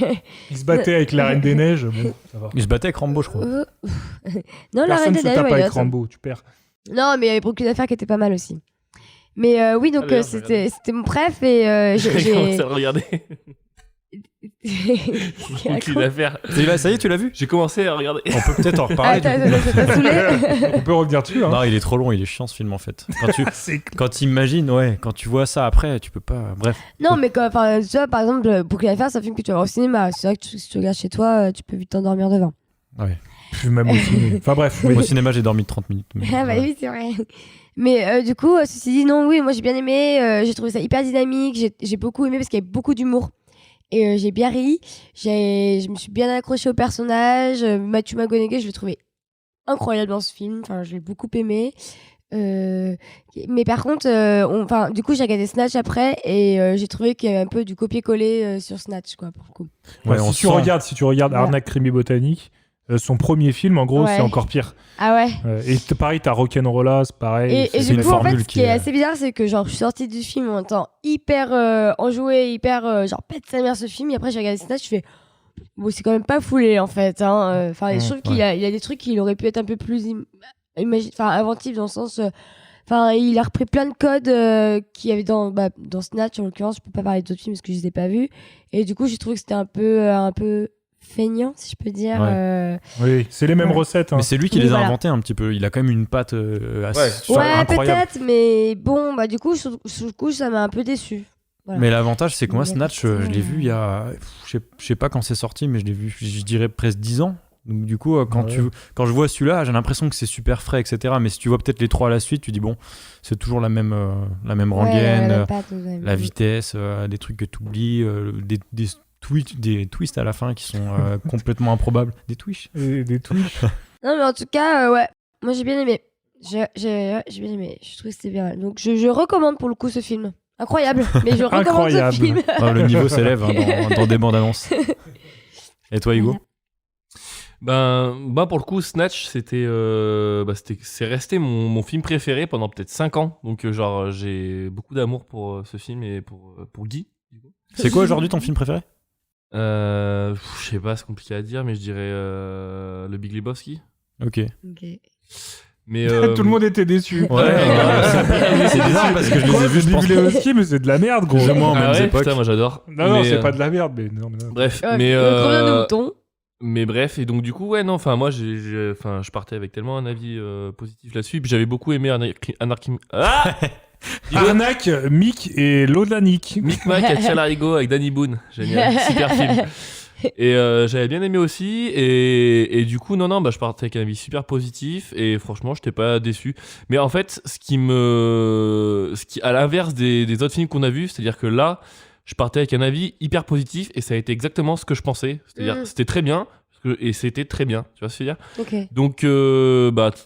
Il se battait avec la Reine des Neiges, bon, ça va. Il se battait avec Rambo, je crois. Non, la Reine des Neiges. Personne se tape avec Rambo, tu perds. Non, mais il y avait beaucoup d'affaires qui étaient pas mal aussi. Mais oui, donc c'était mon préf et j'ai commencé à le regarder. Ça y est, tu l'as vu? J'ai commencé à regarder. On peut peut-être en reparler. On peut revenir dessus. Hein. Non, il est trop long, il est chiant ce film en fait. Quand tu imagines, quand tu vois ça après, tu peux pas. Bref. Non, mais tu vois, par exemple, Boucle d'affaires, c'est un film que tu vas voir au cinéma. C'est vrai que si tu regardes chez toi, tu peux vite t'endormir devant. Ouais. Même au cinéma. Enfin bref. Oui. Au cinéma, j'ai dormi 30 minutes. Mais... Ah bah oui, c'est vrai. Mais du coup, ceci dit, non, oui, moi j'ai bien aimé. J'ai trouvé ça hyper dynamique. J'ai beaucoup aimé parce qu'il y avait beaucoup d'humour. Et j'ai bien ri, je me suis bien accrochée au personnage. Matthew McConaughey, je l'ai trouvé incroyable dans ce film. Enfin, je l'ai beaucoup aimé. Mais par contre, du coup, j'ai regardé Snatch après et j'ai trouvé qu'il y avait un peu du copier-coller sur Snatch, quoi, pour le coup. Ouais, si tu regardes Arnaque Crime et Botanique, son premier film, en gros, c'est encore pire. Ah ouais. Et pareil, t'as Rock'n'Rolla, c'est pareil. Et du coup, en fait, ce qui est assez bizarre, c'est que genre, je suis sortie du film en étant hyper enjouée, hyper genre pète sa mère ce film. Et après, j'ai regardé Snatch, je fais bon, c'est quand même pas foulé en fait. Enfin, je trouve qu'il y a des trucs qu'il aurait pu être un peu plus inventif dans le sens. Enfin, il a repris plein de codes qu'il y avait dans Snatch, en l'occurrence. Je peux pas parler d'autres films parce que je les ai pas vus. Et du coup, j'ai trouvé que c'était un peu feignant, si je peux dire. Ouais. Oui, c'est les mêmes recettes. Hein. Mais c'est lui qui les a inventés un petit peu. Il a quand même une patte assez incroyable. Peut-être, mais bon, du coup, sur le coup, ça m'a un peu déçu. Voilà. Mais l'avantage, c'est que moi, Snatch, je l'ai vu il y a... Je sais pas quand c'est sorti, mais je l'ai vu, je dirais, presque 10 ans. Donc du coup, quand je vois celui-là, j'ai l'impression que c'est super frais, etc. Mais si tu vois peut-être les 3 à la suite, tu dis bon, c'est toujours la même rengaine, la vitesse, des trucs que tu oublies, des twists à la fin qui sont complètement improbables. Des twists. Des twists. Non, mais en tout cas, ouais, moi j'ai bien aimé. J'ai bien aimé. Je trouve que c'était bien. Donc je recommande pour le coup ce film. Incroyable, mais je recommande ce film. Le niveau s'élève dans des bandes annonces. Et toi, Hugo? Pour le coup, Snatch, c'est resté mon film préféré pendant peut-être 5 ans. Donc, j'ai beaucoup d'amour pour ce film et pour Guy. C'est quoi aujourd'hui ton film préféré? Je sais pas, c'est compliqué à dire, mais je dirais le Big Lebowski. Ok. Mais tout le monde était déçu. C'est bizarre parce que je les ai vus, je pense. Big Lebowski, mais c'est de la merde, gros. Plus ou moins en même époque. Putain, moi j'adore. Non, c'est pas de la merde, mais non. Bref, mais bref, et donc du coup, ouais, non, enfin moi, je partais avec tellement un avis positif là-dessus, puis j'avais beaucoup aimé Arnaque, Mick et l'au-delà Nick. Mick Mac à Tchalarigo avec Danny Boone, génial, super film. Et j'avais bien aimé aussi, et du coup, je partais avec un avis super positif, et franchement, j'étais pas déçu. Mais en fait, ce qui à l'inverse des autres films qu'on a vus, c'est-à-dire que là, je partais avec un avis hyper positif et ça a été exactement ce que je pensais. C'est-à-dire que c'était très bien et c'était très bien. Tu vois ce que je veux dire? Okay. Donc,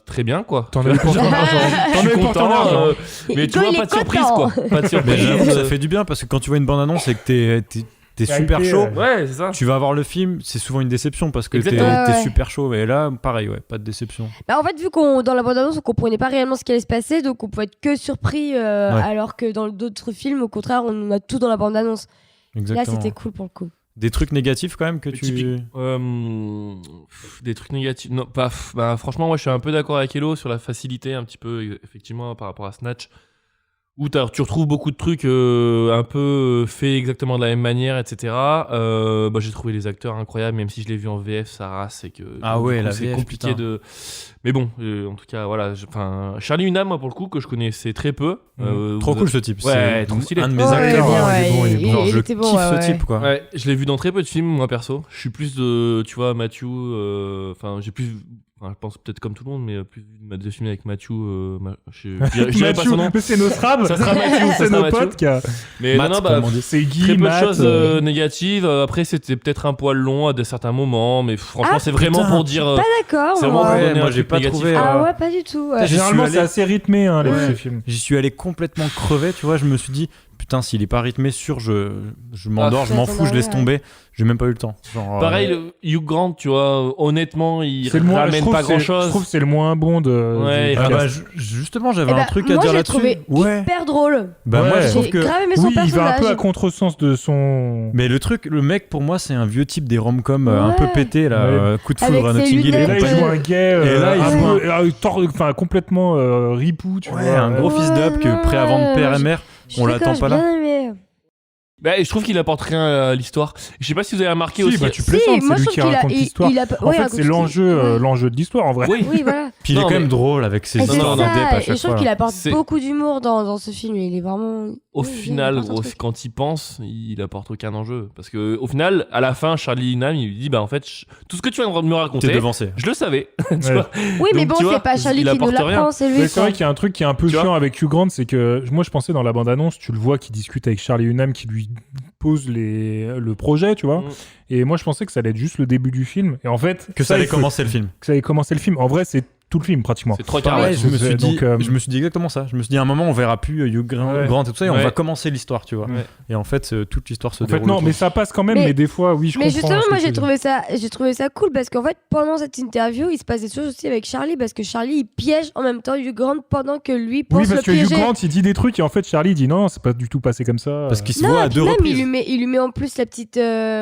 très bien quoi. T'en as eu pour ton argent. Je suis content. Mais tu vois, pas de surprise quoi. Pas de surprise. Mais j'avoue, ça fait du bien parce que quand tu vois une bande-annonce et que t'es super chaud, ouais, c'est ça. Tu vas voir le film, c'est souvent une déception parce que t'es super chaud. Et là, pareil, pas de déception. En fait, vu qu'on dans la bande-annonce, on comprenait pas réellement ce qui allait se passer, donc on pouvait être que surpris, alors que dans d'autres films, au contraire, on a tout dans la bande-annonce. Exactement. Là, c'était cool pour le coup. Des trucs négatifs quand même que tu... Des trucs négatifs... Non, pas... franchement, moi, je suis un peu d'accord avec Hello sur la facilité, un petit peu, effectivement, par rapport à Snatch, où tu retrouves beaucoup de trucs un peu faits exactement de la même manière, etc. J'ai trouvé les acteurs incroyables, même si je l'ai vu en VF, ça race, et que c'est compliqué de... Mais bon, en tout cas, voilà. Charlie Hunnam, moi, pour le coup, que je connaissais très peu. Trop cool ce type. Ouais, trop stylé. Un de mes acteurs. Il était bon, ce type, quoi. Ouais, je l'ai vu dans très peu de films, moi, perso. Je suis plus de, tu vois, Matthew. J'ai plus... je pense peut-être comme tout le monde, mais plus de films avec Matthew. Je dirais pas son nom. Mais c'est Nosrab. Ça sera Matthew. C'est nos potes qui a... Mais Matt, c'est Guy, très peu de choses négatives. Après, c'était peut-être un poil long à certains moments, mais franchement, c'est vraiment pour dire. Pas d'accord. C'est vraiment pour donner moi, un j'ai truc pas négatif. trouvé. Ah ouais, pas du tout. Généralement, c'est assez rythmé, ces films. J'y suis allé complètement crevé, tu vois. Je me suis dit, putain, s'il est pas rythmé, je m'endors, je m'en fous, je laisse tomber. J'ai même pas eu le temps. Pareil, Hugh Grant, tu vois, honnêtement, il ramène pas grand-chose. Je trouve que c'est le moins bon de. Ouais, justement, j'avais un truc à dire là-dessus. Moi, j'ai trouvé hyper drôle. Moi, je trouve j'ai que grave aimé son personnage. Il va un peu à contresens de son. Mais le mec, pour moi, c'est un vieux type des rom-coms un peu pété, là, coup de foudre à Notting Hill. Et là, il joue un gay. Et là, il joue complètement ripou, tu vois. Un gros fils d'up que prêt à vendre père et mère. On l'attend pas là. Je trouve qu'il apporte rien à l'histoire. Je sais pas si vous avez remarqué aussi. Tu plaisantes, c'est lui qui raconte l'histoire. En fait, c'est l'enjeu de l'histoire en vrai. Oui, voilà. Puis il est quand même drôle avec ses histoires de dép à chaque fois. Je trouve qu'il apporte beaucoup d'humour dans ce film. Il est vraiment. Au final, gros, quand il pense, il apporte aucun enjeu. Parce que au final, à la fin, Charlie Hunnam, il lui dit en fait, tout ce que tu viens de me raconter, je le savais. Oui, mais bon, c'est pas Charlie qui nous l'apprend, c'est lui. C'est vrai qu'il y a un truc qui est un peu chiant avec Hugh Grant, c'est que moi je pensais dans la bande-annonce, tu le vois qui discute avec Charlie Hunnam, qui lui pose le projet, tu vois. Et moi je pensais que ça allait être juste le début du film. Et en fait, ça allait commencer le film. Que ça allait commencer le film. En vrai, c'est tout le film pratiquement. C'est 3 quarts. Je me suis dit exactement ça. Je me suis dit à un moment on verra plus Hugh Grant et tout ça et on va commencer l'histoire, tu vois. Et en fait toute l'histoire se déroule. En fait non, mais ça passe quand même. Mais des fois oui, je comprends. Mais justement moi j'ai trouvé ça cool parce qu'en fait pendant cette interview il se passe des choses aussi avec Charlie parce que Charlie il piège en même temps Hugh Grant pendant que lui pense le piéger. Oui parce que Hugh Grant il dit des trucs et en fait Charlie dit non c'est pas du tout passé comme ça. Parce qu'il se voit à 2 reprises. Il lui met en plus la petite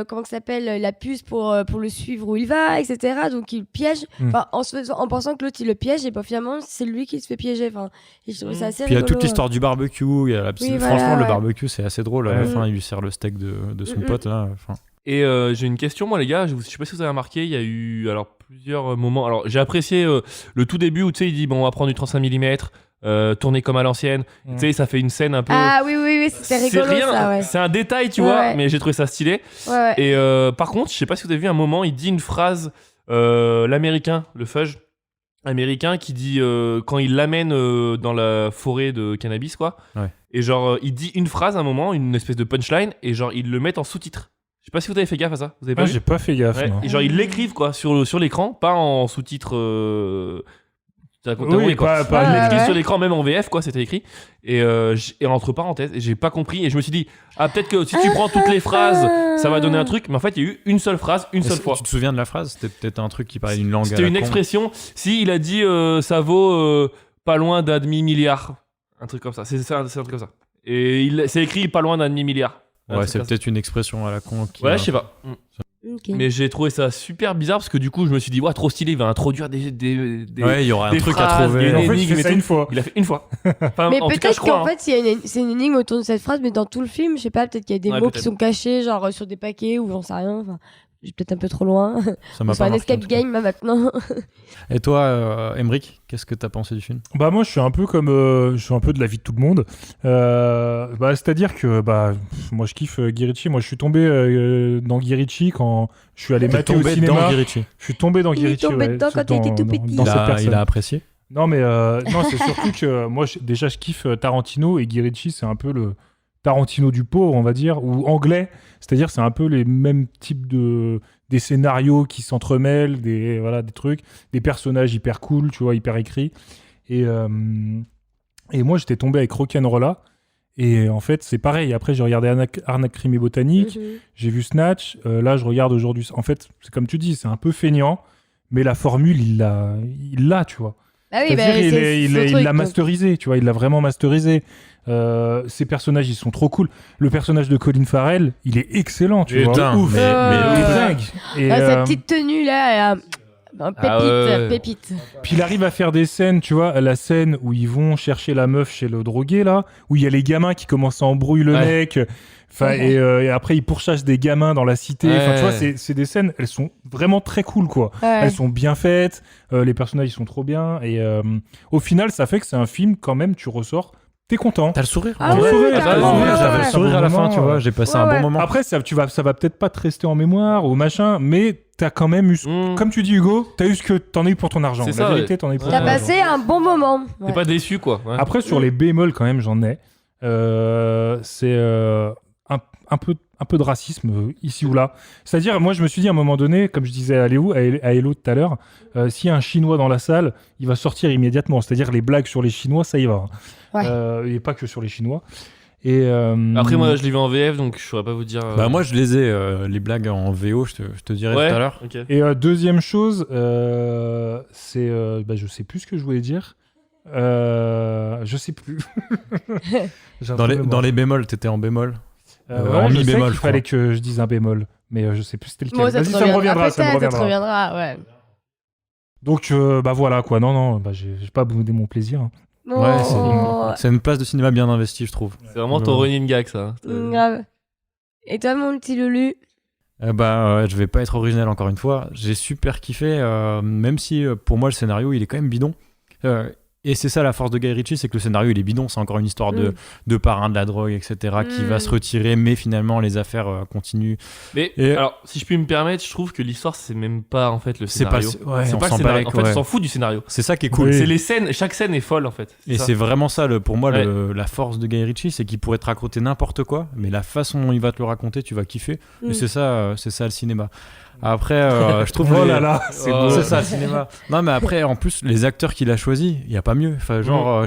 comment ça s'appelle la puce pour le suivre où il va etc. Donc il piège en pensant que l'autre l'autre il le piège et bah, finalement c'est lui qui se fait piéger. Enfin, et je trouve ça assez Puis il y a rigolo. toute l'histoire du barbecue. Oui, franchement, le ouais. barbecue, c'est assez drôle. À la fin, il lui sert le steak de son pote. Là. Enfin. Et j'ai une question, moi, les gars. Je sais pas si vous avez remarqué, il y a eu plusieurs moments. Alors, j'ai apprécié le tout début où tu sais, il dit bon, on va prendre du 35 mm, tourner comme à l'ancienne. Tu sais, ça fait une scène un peu. Ah oui, c'était rigolo rien, ça, ouais. c'est un détail, tu vois, mais j'ai trouvé ça stylé. Ouais. Et par contre, je sais pas si vous avez vu un moment, il dit une phrase, l'américain, le Fudge américain, qui dit quand il l'amène dans la forêt de cannabis, quoi. Ouais. Et genre, il dit une phrase à un moment, une espèce de punchline, et genre, ils le mettent en sous-titre. Je sais pas si vous avez fait gaffe à ça. Vous avez pas vu J'ai pas fait gaffe. Ouais. Non. Et genre, ils l'écrivent quoi sur l'écran, pas en sous-titre. Oui, quoi. pas Ils l'écrivent ouais. sur l'écran, même en VF, quoi, c'était écrit. Et entre parenthèses, et j'ai pas compris. Et je me suis dit, peut-être que si tu prends toutes les phrases, ça va donner un truc. Mais en fait, il y a eu une seule phrase, une seule fois. Tu te souviens de la phrase? C'était peut-être un truc qui parlait d'une langue. C'était une expression. Si, il a dit ça vaut pas loin d'un demi-milliard. Un truc comme ça. C'est un truc comme ça. Et c'est écrit pas loin d'un demi-milliard. Ouais, c'est peut-être une expression à la con. Ouais, je sais pas. Okay. Mais j'ai trouvé ça super bizarre parce que du coup, je me suis dit, ouais, trop stylé, il va introduire des ouais, il y aura un truc phrases, à trouver. Une En fait, énigme il fait ça et tout. une fois. Il a fait une fois. Enfin, Mais en tout cas, je peut-être crois. qu'en fait, c'est une énigme autour de cette phrase, mais dans tout le film, je sais pas, peut-être qu'il y a des Ouais, mots peut-être. qui sont cachés, genre sur des paquets ou j'en sais rien. Enfin, j'ai peut-être un peu trop loin. Ça m'a C'est pas un marqué, en escape tout cas. game là maintenant. Et toi, Emric, qu'est-ce que t'as pensé du film? Bah moi je suis un peu comme je suis un peu de l'avis de tout le monde. C'est-à-dire que moi je kiffe Guy Ritchie. Moi je suis tombé dans Guy Ritchie quand je suis allé T'es mater au tombé cinéma. dans Guy Ritchie. Je suis tombé dans Guy Il est Ritchie. tombé ouais, dedans quand il était tout petit. dans cette personne. Il a apprécié. Non mais non c'est surtout que moi déjà je kiffe Tarantino et Guy Ritchie c'est un peu le Tarantino du pauvre on va dire ou anglais. C'est-à-dire c'est un peu les mêmes types des scénarios qui s'entremêlent, des trucs, des personnages hyper cool, tu vois, hyper écrits. Et moi, j'étais tombé avec Rock'n'Rolla. Et en fait, c'est pareil. Après, j'ai regardé Arnaque, Crime et Botanique. J'ai vu Snatch. Là, je regarde aujourd'hui. En fait, c'est comme tu dis, c'est un peu feignant. Mais la formule, il l'a, tu vois. Ah oui, C'est-à-dire, il l'a masterisé, tu vois. Il l'a vraiment masterisé. Ces personnages, ils sont trop cool. Le personnage de Colin Farrell, il est excellent, tu vois. Putain, Ouf. mais Il est dingue. Et, Sa petite tenue là, pépite. Puis il arrive à faire des scènes, tu vois, la scène où ils vont chercher la meuf chez le drogué, là, où il y a les gamins qui commencent à embrouiller le mec. Enfin, et après, ils pourchassent des gamins dans la cité. Enfin, tu vois, c'est des scènes, elles sont vraiment très cool, quoi. Ouais. Elles sont bien faites, les personnages, ils sont trop bien. Et au final, ça fait que c'est un film, quand même, tu ressors. T'es content. T'as le sourire. Ah ouais, J'avais le sourire à la fin, tu vois. J'ai passé un bon moment. Après, ça va peut-être pas te rester en mémoire ou machin, mais t'as quand même eu, comme tu dis Hugo, t'as eu ce que t'en as eu pour ton argent. C'est La ça, vérité, t'en as eu pour ton T'as argent. passé un bon moment. T'es pas déçu, quoi. Ouais. Après, sur les bémols, quand même, j'en ai. C'est un peu de racisme ici ou là. C'est-à-dire, moi, je me suis dit à un moment donné, comme je disais à Hello tout à l'heure, s'il y a un Chinois dans la salle, il va sortir immédiatement. C'est-à-dire, les blagues sur les Chinois, ça y va. Ouais. Et pas que sur les Chinois. Et Après, moi, je l'ai vu en VF, donc je saurais pas vous dire. Bah, moi, je les ai, les blagues en VO, je te dirai tout à l'heure. Okay. Et deuxième chose, c'est. Je sais plus ce que je voulais dire. Je sais plus. Dans les bémols, t'étais en bémol. En mi mi bémol, il fallait que je dise un bémol, mais je sais plus c'était lequel. Bon, Vas-y, ça me reviendra. Ça te reviendra, ouais. Donc, voilà, quoi. Non, j'ai pas boudé mon plaisir. Hein. Oh. C'est une place de cinéma bien investie, je trouve. C'est vraiment ton running gag, ça. Grave. Et toi, mon petit Lulu? Je vais pas être original encore une fois. J'ai super kiffé, même si pour moi le scénario il est quand même bidon. Et c'est ça la force de Guy Ritchie, c'est que le scénario il est bidon, c'est encore une histoire de parrain de la drogue, etc. qui va se retirer, mais finalement les affaires continuent. Mais alors, si je puis me permettre, je trouve que l'histoire c'est même pas en fait le C'est pas scénario. le c'est pas le scénario. En fait, on s'en fout du scénario. C'est ça qui est cool. C'est les scènes, chaque scène est folle en fait. Et c'est vraiment ça, pour moi, la force de Guy Ritchie, c'est qu'il pourrait te raconter n'importe quoi, mais la façon dont il va te le raconter, tu vas kiffer. Et c'est ça le cinéma. Après, je trouve c'est ça le cinéma. Non, mais après, en plus, les acteurs qu'il a choisis, il y a pas mieux. Enfin, genre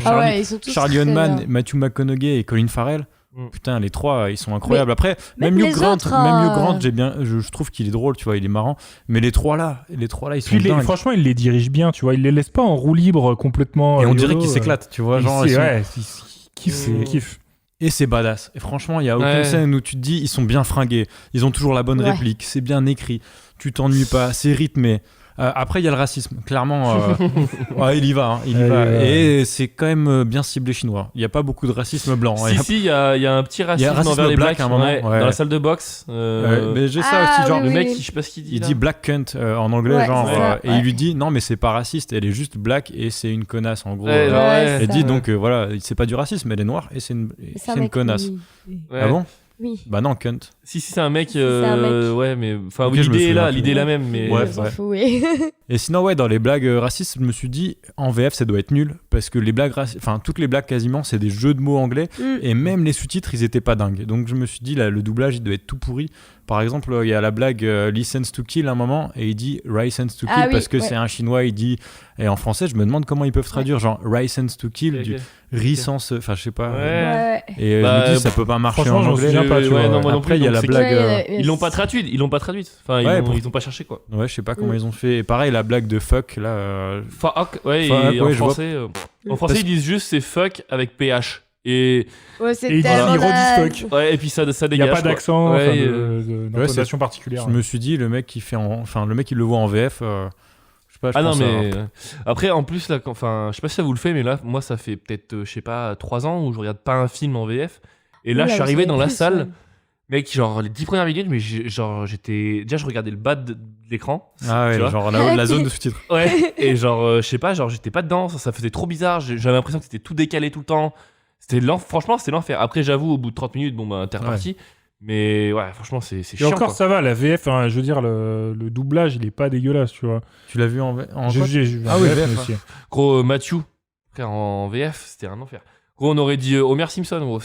Charlie Hunnam, Matthew McConaughey et Colin Farrell. Putain, les trois, ils sont incroyables. Après, même Hugh Grant, je trouve qu'il est drôle, tu vois, il est marrant. Mais les trois là, ils sont dingues. Franchement, il les dirige bien, tu vois. Il les laisse pas en roue libre complètement. Et on dirait qu'ils s'éclatent, tu vois. Genre, ils kiffent. Et c'est badass. Et franchement, il y a aucune scène où tu te dis, ils sont bien fringués. Ils ont toujours la bonne réplique. C'est bien écrit. Tu t'ennuies pas. C'est rythmé. Après, il y a le racisme. Clairement, il y va. Et c'est quand même bien ciblé chinois. Il n'y a pas beaucoup de racisme blanc. Il y a un petit racisme envers les blacks à un moment. dans la salle de boxe. Mais j'ai ça aussi, genre le mec, je sais pas ce qu'il dit. Il dit black cunt en anglais, et il lui dit non, mais c'est pas raciste, elle est juste black et c'est une connasse en gros. Elle dit donc voilà, c'est pas du racisme, elle est noire et c'est une connasse. Ah bon? Oui. Bah non, cunt. Si, c'est un mec. Ouais, mais. Enfin, okay, l'idée est la même. Mais... Ouais. Et sinon, dans les blagues racistes, je me suis dit, en VF, ça doit être nul. Parce que les blagues enfin, toutes les blagues quasiment, c'est des jeux de mots anglais. Et même les sous-titres, ils étaient pas dingues. Donc je me suis dit, là, le doublage, il doit être tout pourri. Par exemple, il y a la blague Listens to Kill à un moment, et il dit License to Kill parce que c'est un chinois, il dit. Et en français, je me demande comment ils peuvent traduire, genre License to Kill, du Ricence, enfin, je sais pas. Et je me dis, ça peut pas marcher en anglais. Après, il y a la blague. Ils l'ont pas traduite. Enfin, ils ont pas cherché, quoi. Ouais, je sais pas comment ils ont fait. Et pareil, la blague de fuck, là. Fuck, en français. En français, ils disent juste c'est fuck avec PH. Et c'est ils redisent fuck. Ouais, et puis ça dégage. Il n'y a pas d'accent, d'intonation particulière. Je me suis dit, le mec qui le voit en VF. Je sais pas, je pense mais après, en plus, là, je sais pas si ça vous le fait, mais là, moi, ça fait peut-être, je sais pas, 3 ans où je regarde pas un film en VF. Et là, je suis arrivé dans la salle. Mec, genre les 10 premières minutes, mais j'étais. Déjà, je regardais le bas de l'écran. Ah ouais, genre la zone de sous-titres. Ouais, et je sais pas, j'étais pas dedans, ça faisait trop bizarre. J'avais l'impression que c'était tout décalé tout le temps. Franchement, c'était l'enfer. Après, j'avoue, au bout de 30 minutes, t'es reparti. Mais ouais, franchement, c'est chiant. Et encore, quoi. ça va, la VF, je veux dire, le doublage, il est pas dégueulasse, tu vois. Tu l'as vu en J'ai vu en VF aussi. Gros, Matthew, frère, en VF, c'était un enfer. Gros, on aurait dit Homer Simpson, gros.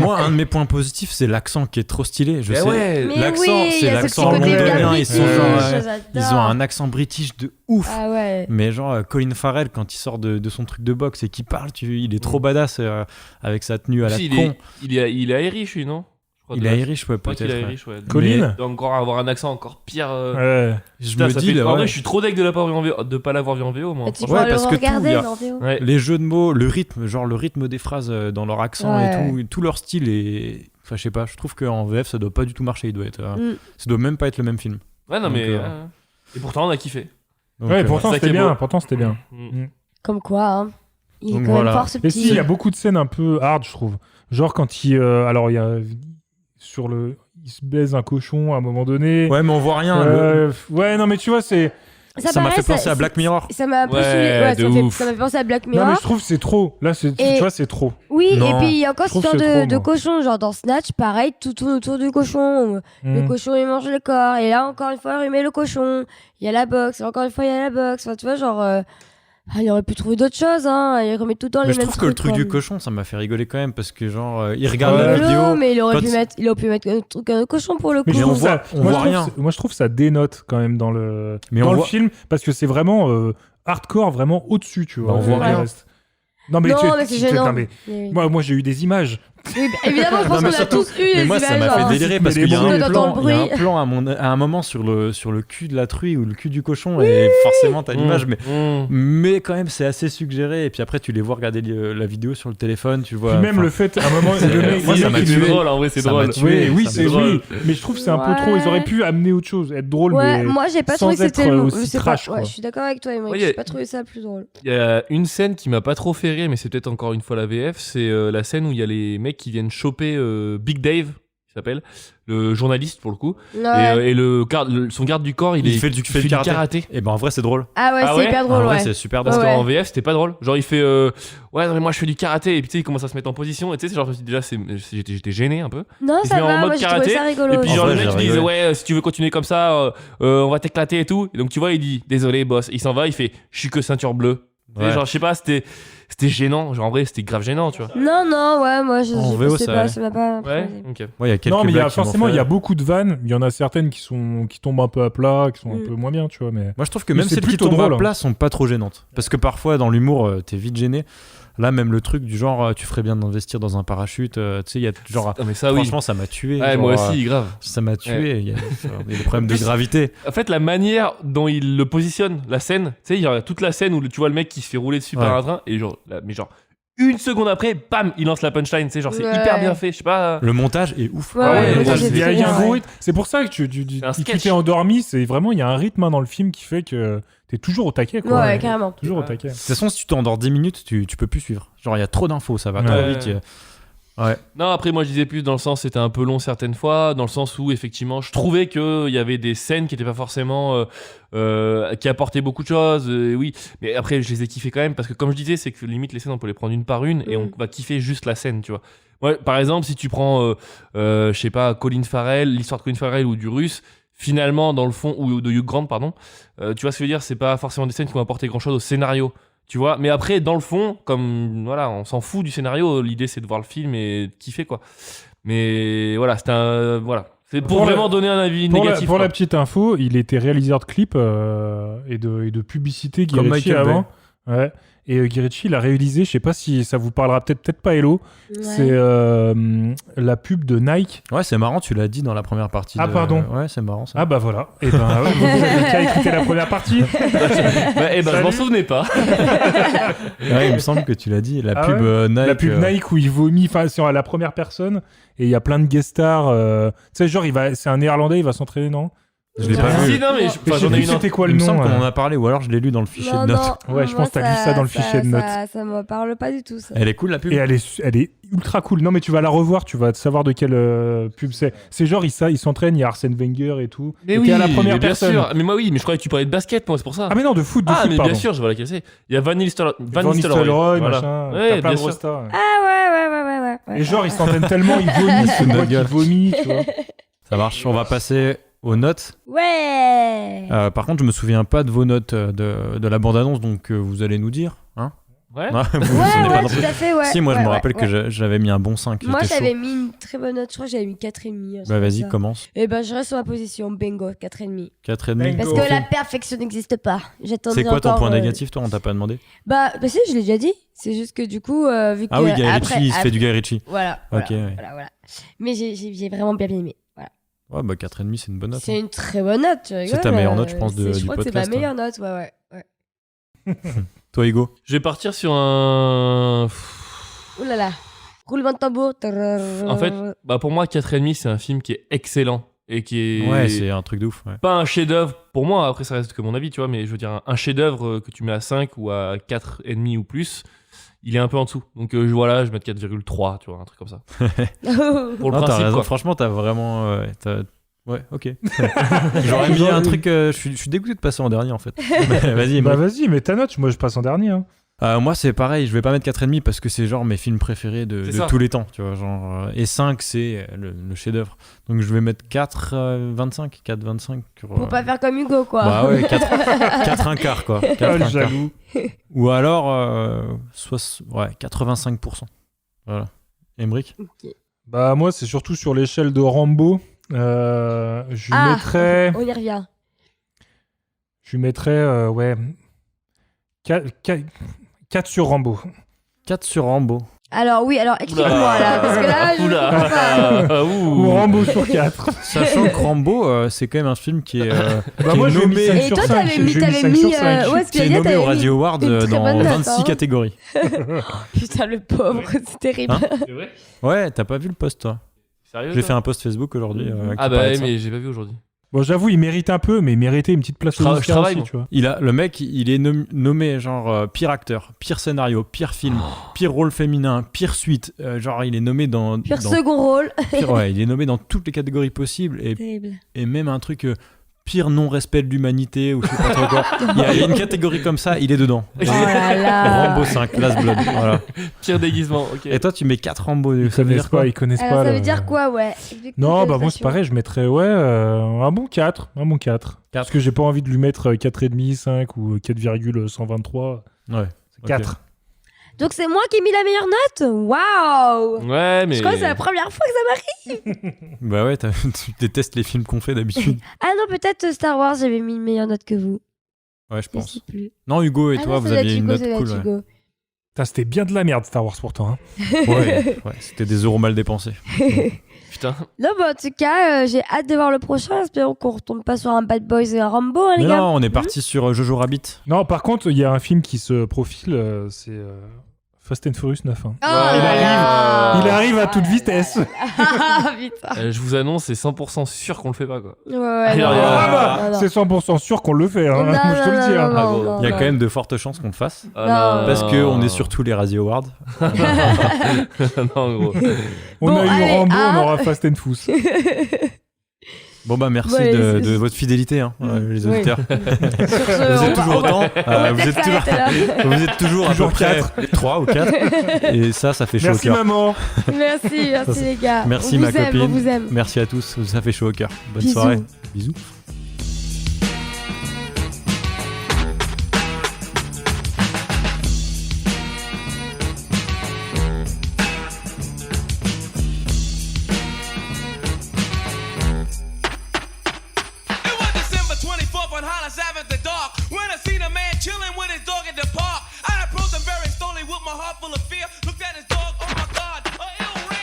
Moi, un de mes points positifs, c'est l'accent qui est trop stylé. Je sais. Ouais. L'accent, c'est l'accent londonien. Ils ont un accent british de ouf. Ah ouais. Mais genre, Colin Farrell, quand il sort de son truc de boxe et qu'il parle, il est trop badass avec sa tenue à la con. Il est Irish, lui, non? Il est Irish, ouais, peut-être. Colin doit encore avoir un accent encore pire. Je me dis, en vrai, je suis trop deg de pas l'avoir vu en VO, moi. Ouais, parce que les jeux de mots, le rythme des phrases dans leur accent et tout leur style est. Enfin, je sais pas, je trouve qu'en VF, ça doit pas du tout marcher. Il doit être. Ça doit même pas être le même film. Ouais, non, mais. Et pourtant, on a kiffé. Ouais, pourtant, c'était bien. Comme quoi, hein. Il est quand même fort subtil. Et si, il y a beaucoup de scènes un peu hard, je trouve. Genre quand il y a il se baise un cochon à un moment donné. Ouais, mais on voit rien. Ouais, non, mais tu vois, c'est. Ça m'a fait penser à Black Mirror. Ça m'a un peu saoulé. Ça m'a fait penser à Black Mirror. Non, mais je trouve que c'est trop. Là, tu vois, c'est trop. Oui, et puis il y a encore cette histoire de cochon. Genre dans Snatch, pareil, tout tourne autour du cochon. Le cochon, il mange le corps. Et là, encore une fois, il met le cochon. Il y a la boxe. Et encore une fois, il y a la boxe. Enfin, tu vois, genre. il aurait pu trouver d'autres choses, hein. Il remet tout le temps les mêmes trucs. Je trouve que le truc du cochon, ça m'a fait rigoler quand même parce que genre, il regarde la vidéo. Mais il aurait pu mettre un truc un cochon pour le coup. Mais on voit rien. Moi, je trouve ça dénote quand même dans le film parce que c'est vraiment hardcore, vraiment au-dessus, tu vois. On voit rien. Non, mais c'est gênant. Moi, j'ai eu des images. Oui, évidemment, je pense qu'on a tous eu des moi, images. Ça m'a fait délirer parce qu'il y a un plan à un moment sur le cul de la truie ou le cul du cochon et forcément t'as l'image, mais quand même c'est assez suggéré. Et puis après tu les vois regarder la vidéo sur le téléphone, tu vois. Puis même le fait, à un moment, le mec, moi ça m'a tué. Drôle, en vrai c'est drôle. Oui, c'est drôle. Mais je trouve que c'est un peu trop. Ils auraient pu amener autre chose, être drôle. Ouais, moi j'ai pas trouvé que c'était aussi trash. Je suis d'accord avec toi, moi j'ai pas trouvé ça plus drôle. Il y a une scène qui m'a pas trop fait rire, mais c'est peut-être encore une fois la VF, c'est la scène où il y a les mecs qui viennent choper Big Dave, il s'appelle, le journaliste pour le coup, et son garde du corps, il fait du karaté. Et ben en vrai c'est drôle. Ah ouais, c'est hyper drôle. En vrai c'est super drôle. Parce qu'en VF c'était pas drôle. Genre il fait ouais non mais moi je fais du karaté et puis tu sais il commence à se mettre en position et tu sais genre déjà j'étais gêné un peu. Non ça va, moi j'ai trouvé ça rigolo. Et puis genre le mec il dit ouais si tu veux continuer comme ça on va t'éclater et tout. Et donc tu vois il dit désolé boss, il s'en va, il fait je suis que ceinture bleue. Genre je sais pas, c'était gênant, genre en vrai c'était grave gênant, tu vois. Non, ouais, moi je sais pas, ça m'a pas. Ouais, ok. Ouais, il y a quelques non, mais forcément il y a beaucoup de vannes, il y en a certaines qui tombent un peu à plat, qui sont un peu moins bien, tu vois, mais moi je trouve que même celles qui tombent à plat sont pas trop gênantes parce que parfois dans l'humour t'es vite gêné. Là, même le truc du genre, tu ferais bien d'investir dans un parachute. Tu sais, il y a genre. Mais ça, franchement, ça m'a tué. Ouais, genre, moi aussi, grave. Ça m'a tué. Il y a des problèmes de gravité. En fait, la manière dont il le positionne, la scène, tu sais, il y a toute la scène où tu vois le mec qui se fait rouler dessus par un train, et genre, mais genre une seconde après, bam, il lance la punchline. C'est genre, c'est hyper bien fait. Je sais pas. Le montage est ouf. Il y a un gros rythme. C'est pour ça que tu t'es endormi. C'est vraiment, il y a un rythme dans le film qui fait que t'es toujours au taquet. Quoi. Ouais, carrément. Toujours au taquet. De toute façon, si tu t'endors 10 minutes, tu peux plus suivre. Genre, il y a trop d'infos, ça va trop vite. Ouais. Non, après, moi, je disais plus dans le sens, c'était un peu long certaines fois, dans le sens où, effectivement, je trouvais qu'il y avait des scènes qui n'étaient pas forcément. Qui apportaient beaucoup de choses, oui. Mais après, je les ai kiffées quand même, parce que comme je disais, c'est que limite, les scènes, on peut les prendre une par une et on va kiffer juste la scène, tu vois. Ouais, par exemple, si tu prends, je sais pas, Colin Farrell, l'histoire de Colin Farrell ou du Russe, finalement, dans le fond, ou de Hugh Grant, pardon, tu vois ce que je veux dire, c'est pas forcément des scènes qui vont apporter grand chose au scénario. Tu vois, mais après, dans le fond, comme voilà, on s'en fout du scénario, l'idée c'est de voir le film et de kiffer, quoi. Mais voilà, c'est un. Voilà. C'est pour vraiment donner un avis négatif. Pour la petite info, il était réalisateur de clips et de publicité, Guy Ritchie avant. Ouais. Et Guy Ritchie, il a réalisé, je sais pas si ça vous parlera peut-être pas, Hello, c'est la pub de Nike. Ouais, c'est marrant, tu l'as dit dans la première partie. Ah, pardon. Ouais, c'est marrant ça. Ah, bah voilà. Et ben, vous avez qu'à écouter la première partie. Je m'en souvenais pas. Ouais, il me semble que tu l'as dit. La pub Nike. La pub Nike où il vomit, enfin, c'est à la première personne et il y a plein de guest stars. Tu sais, genre, c'est un Néerlandais, il va s'entraîner, non? Je l'ai pas vu. Si, non, mais j'en ai une. C'était quoi le nom? Il me semble qu'on en a parlé, ou alors je l'ai lu dans le fichier de notes. Ouais, je pense que t'as lu ça dans le fichier de notes. Ça me parle pas du tout, ça. Elle est cool, la pub. Et elle est ultra cool. Non, mais tu vas la revoir, tu vas savoir de quelle pub c'est. C'est genre, il s'entraîne, il y a Arsène Wenger et tout. Mais et oui, à la première bien personne. sûr. Mais moi, oui, mais je croyais que tu parlais de basket, moi, c'est pour ça. Ah, mais non, de foot, mais pardon. bien sûr, je vois laquelle c'est. Il y a Van Nistelrooy, voilà. machin. Ouais, t'as plein bien de sûr. stars. Ah ouais. Et genre, il s'entraîne tellement, il vomit, il vomit, tu vois. Ça marche, on va passer aux notes. Ouais. Par contre, je me souviens pas de vos notes de la bande-annonce, donc vous allez nous dire, hein? Ouais. Vous Ouais, pas tout à fait, ouais. Si, moi je Ouais, me rappelle ouais. que j'avais mis un bon 5. Moi, j'étais j'avais chaud. mis une très bonne note. Je crois que j'avais mis 4,5. Bah vas-y, commence. Et ben, je reste sur ma position. Bingo, 4,5. 4,5. Parce que la perfection n'existe pas. C'est quoi ton point négatif, toi? On t'a pas demandé? Bah si, je l'ai déjà dit. C'est juste que du coup, vu que. Ah oui, Guy Ritchie, il se fait du Guy Ritchie. Voilà. Ok, Voilà. Mais j'ai vraiment bien aimé. Voilà. Ouais, bah 4,5, c'est une bonne note. C'est une très bonne note. Tu rigoles, c'est ta meilleure note, je pense, du podcast. Je crois que c'est ma meilleure note, ouais. Toi, Hugo? Je vais partir sur un. Ouh là là. Roulement de tambour. En fait, pour moi, 4,5, c'est un film qui est excellent. Et qui est. Ouais, c'est un truc de ouf. Ouais. Pas un chef-d'œuvre pour moi, après ça reste que mon avis, tu vois, mais je veux dire, un chef-d'œuvre que tu mets à 5 ou à 4,5 ou plus, il est un peu en dessous. Donc voilà, je vais mettre 4,3, tu vois, un truc comme ça. Pour le non, principe, t'as raison. quoi. Franchement, t'as vraiment. Ouais, ok. J'aurais mis un truc. Je suis dégoûté de passer en dernier en fait. Vas-y, vas-y, mets ta note. Moi, je passe en dernier. Hein. Moi, c'est pareil. Je vais pas mettre 4,5 parce que c'est genre mes films préférés de tous les temps. Tu vois, genre, et 5, c'est le chef-d'œuvre. Donc je vais mettre 4,25. 4,25. Pour pas faire comme Hugo, quoi. Bah ouais, 4 un quart, quoi. 4 j'avoue. Ou alors, 85%. Voilà. Emmerich? Okay. Bah, moi, c'est surtout sur l'échelle de Rambo. Je mettrais. On y revient. Je mettrais, 4 sur Rambo. 4 sur Rambo. Alors, explique-moi là, parce que là, je comprends pas. Ou Rambo sur 4. Sachant que Rambo, c'est quand même un film qui est, moi, est nommé. Et toi, t'avais mis. Qui est nommé au Radio Award dans 26 catégories. Putain, le pauvre, c'est terrible. Hein? C'est vrai? Ouais, t'as pas vu le post, toi? Sérieux? J'ai fait un post Facebook aujourd'hui. Mais j'ai pas vu aujourd'hui. Bon, j'avoue, il mérite un peu, mais il méritait une petite place au Oscar aussi, tu vois. Le mec, il est nommé genre pire acteur, pire scénario, pire film, pire rôle féminin, pire suite. Genre, il est nommé dans... Pire second rôle. Il est nommé dans toutes les catégories possibles. Et même un truc... pire non-respect de l'humanité ou je sais pas trop quoi. Il y a une catégorie comme ça, il est dedans. Oh là là. Rambo 5, Last Blood. Voilà. Pire déguisement, ok. Et toi, tu mets 4 Rambo. Ils connaissent pas. Alors, ça veut dire quoi, ouais? Non, bah moi c'est pareil, je mettrais un bon 4. Un bon 4. Parce que j'ai pas envie de lui mettre 4,5, 5 ou 4,123. Ouais. C'est 4. Donc c'est moi qui ai mis la meilleure note? Waouh! Ouais, mais... Je crois que c'est la première fois que ça m'arrive. Bah ouais, tu détestes les films qu'on fait d'habitude. Ah non, peut-être Star Wars, j'avais mis une meilleure note que vous. Ouais, je pense. sais plus. Non, Hugo et toi, vous aviez une note cool. Ouais. Putain, c'était bien de la merde Star Wars pourtant. Hein. Ouais, c'était des euros mal dépensés. Putain. Non, bah en tout cas, j'ai hâte de voir le prochain. Espérons qu'on retombe pas sur un Bad Boys et un Rambo, hein, les gars. Non, on est parti sur Jojo Rabbit. Non, par contre, il y a un film qui se profile, c'est Fast and Furious 9. Hein. Oh il arrive à toute vitesse. Ah putain. Je vous annonce, c'est 100% sûr qu'on le fait pas, quoi. Ouais, non. C'est 100% sûr qu'on le fait. Hein. Non, je te le dis. non, il y a quand même de fortes chances qu'on le fasse. Parce qu'on est sur tous les Razzie Awards. Non, gros. On a eu Rambo, on aura Fast and Fous. Bon bah merci de votre fidélité les auditeurs. Vous êtes toujours autant. Vous êtes toujours à peu près 3 ou 4 et ça fait chaud au cœur. Merci maman. Merci les gars. Merci on ma vous aime, copine. on vous aime. Merci à tous, ça fait chaud au cœur. Bonne Bisous. soirée. Bisous. When I seen a man chilling with his dog.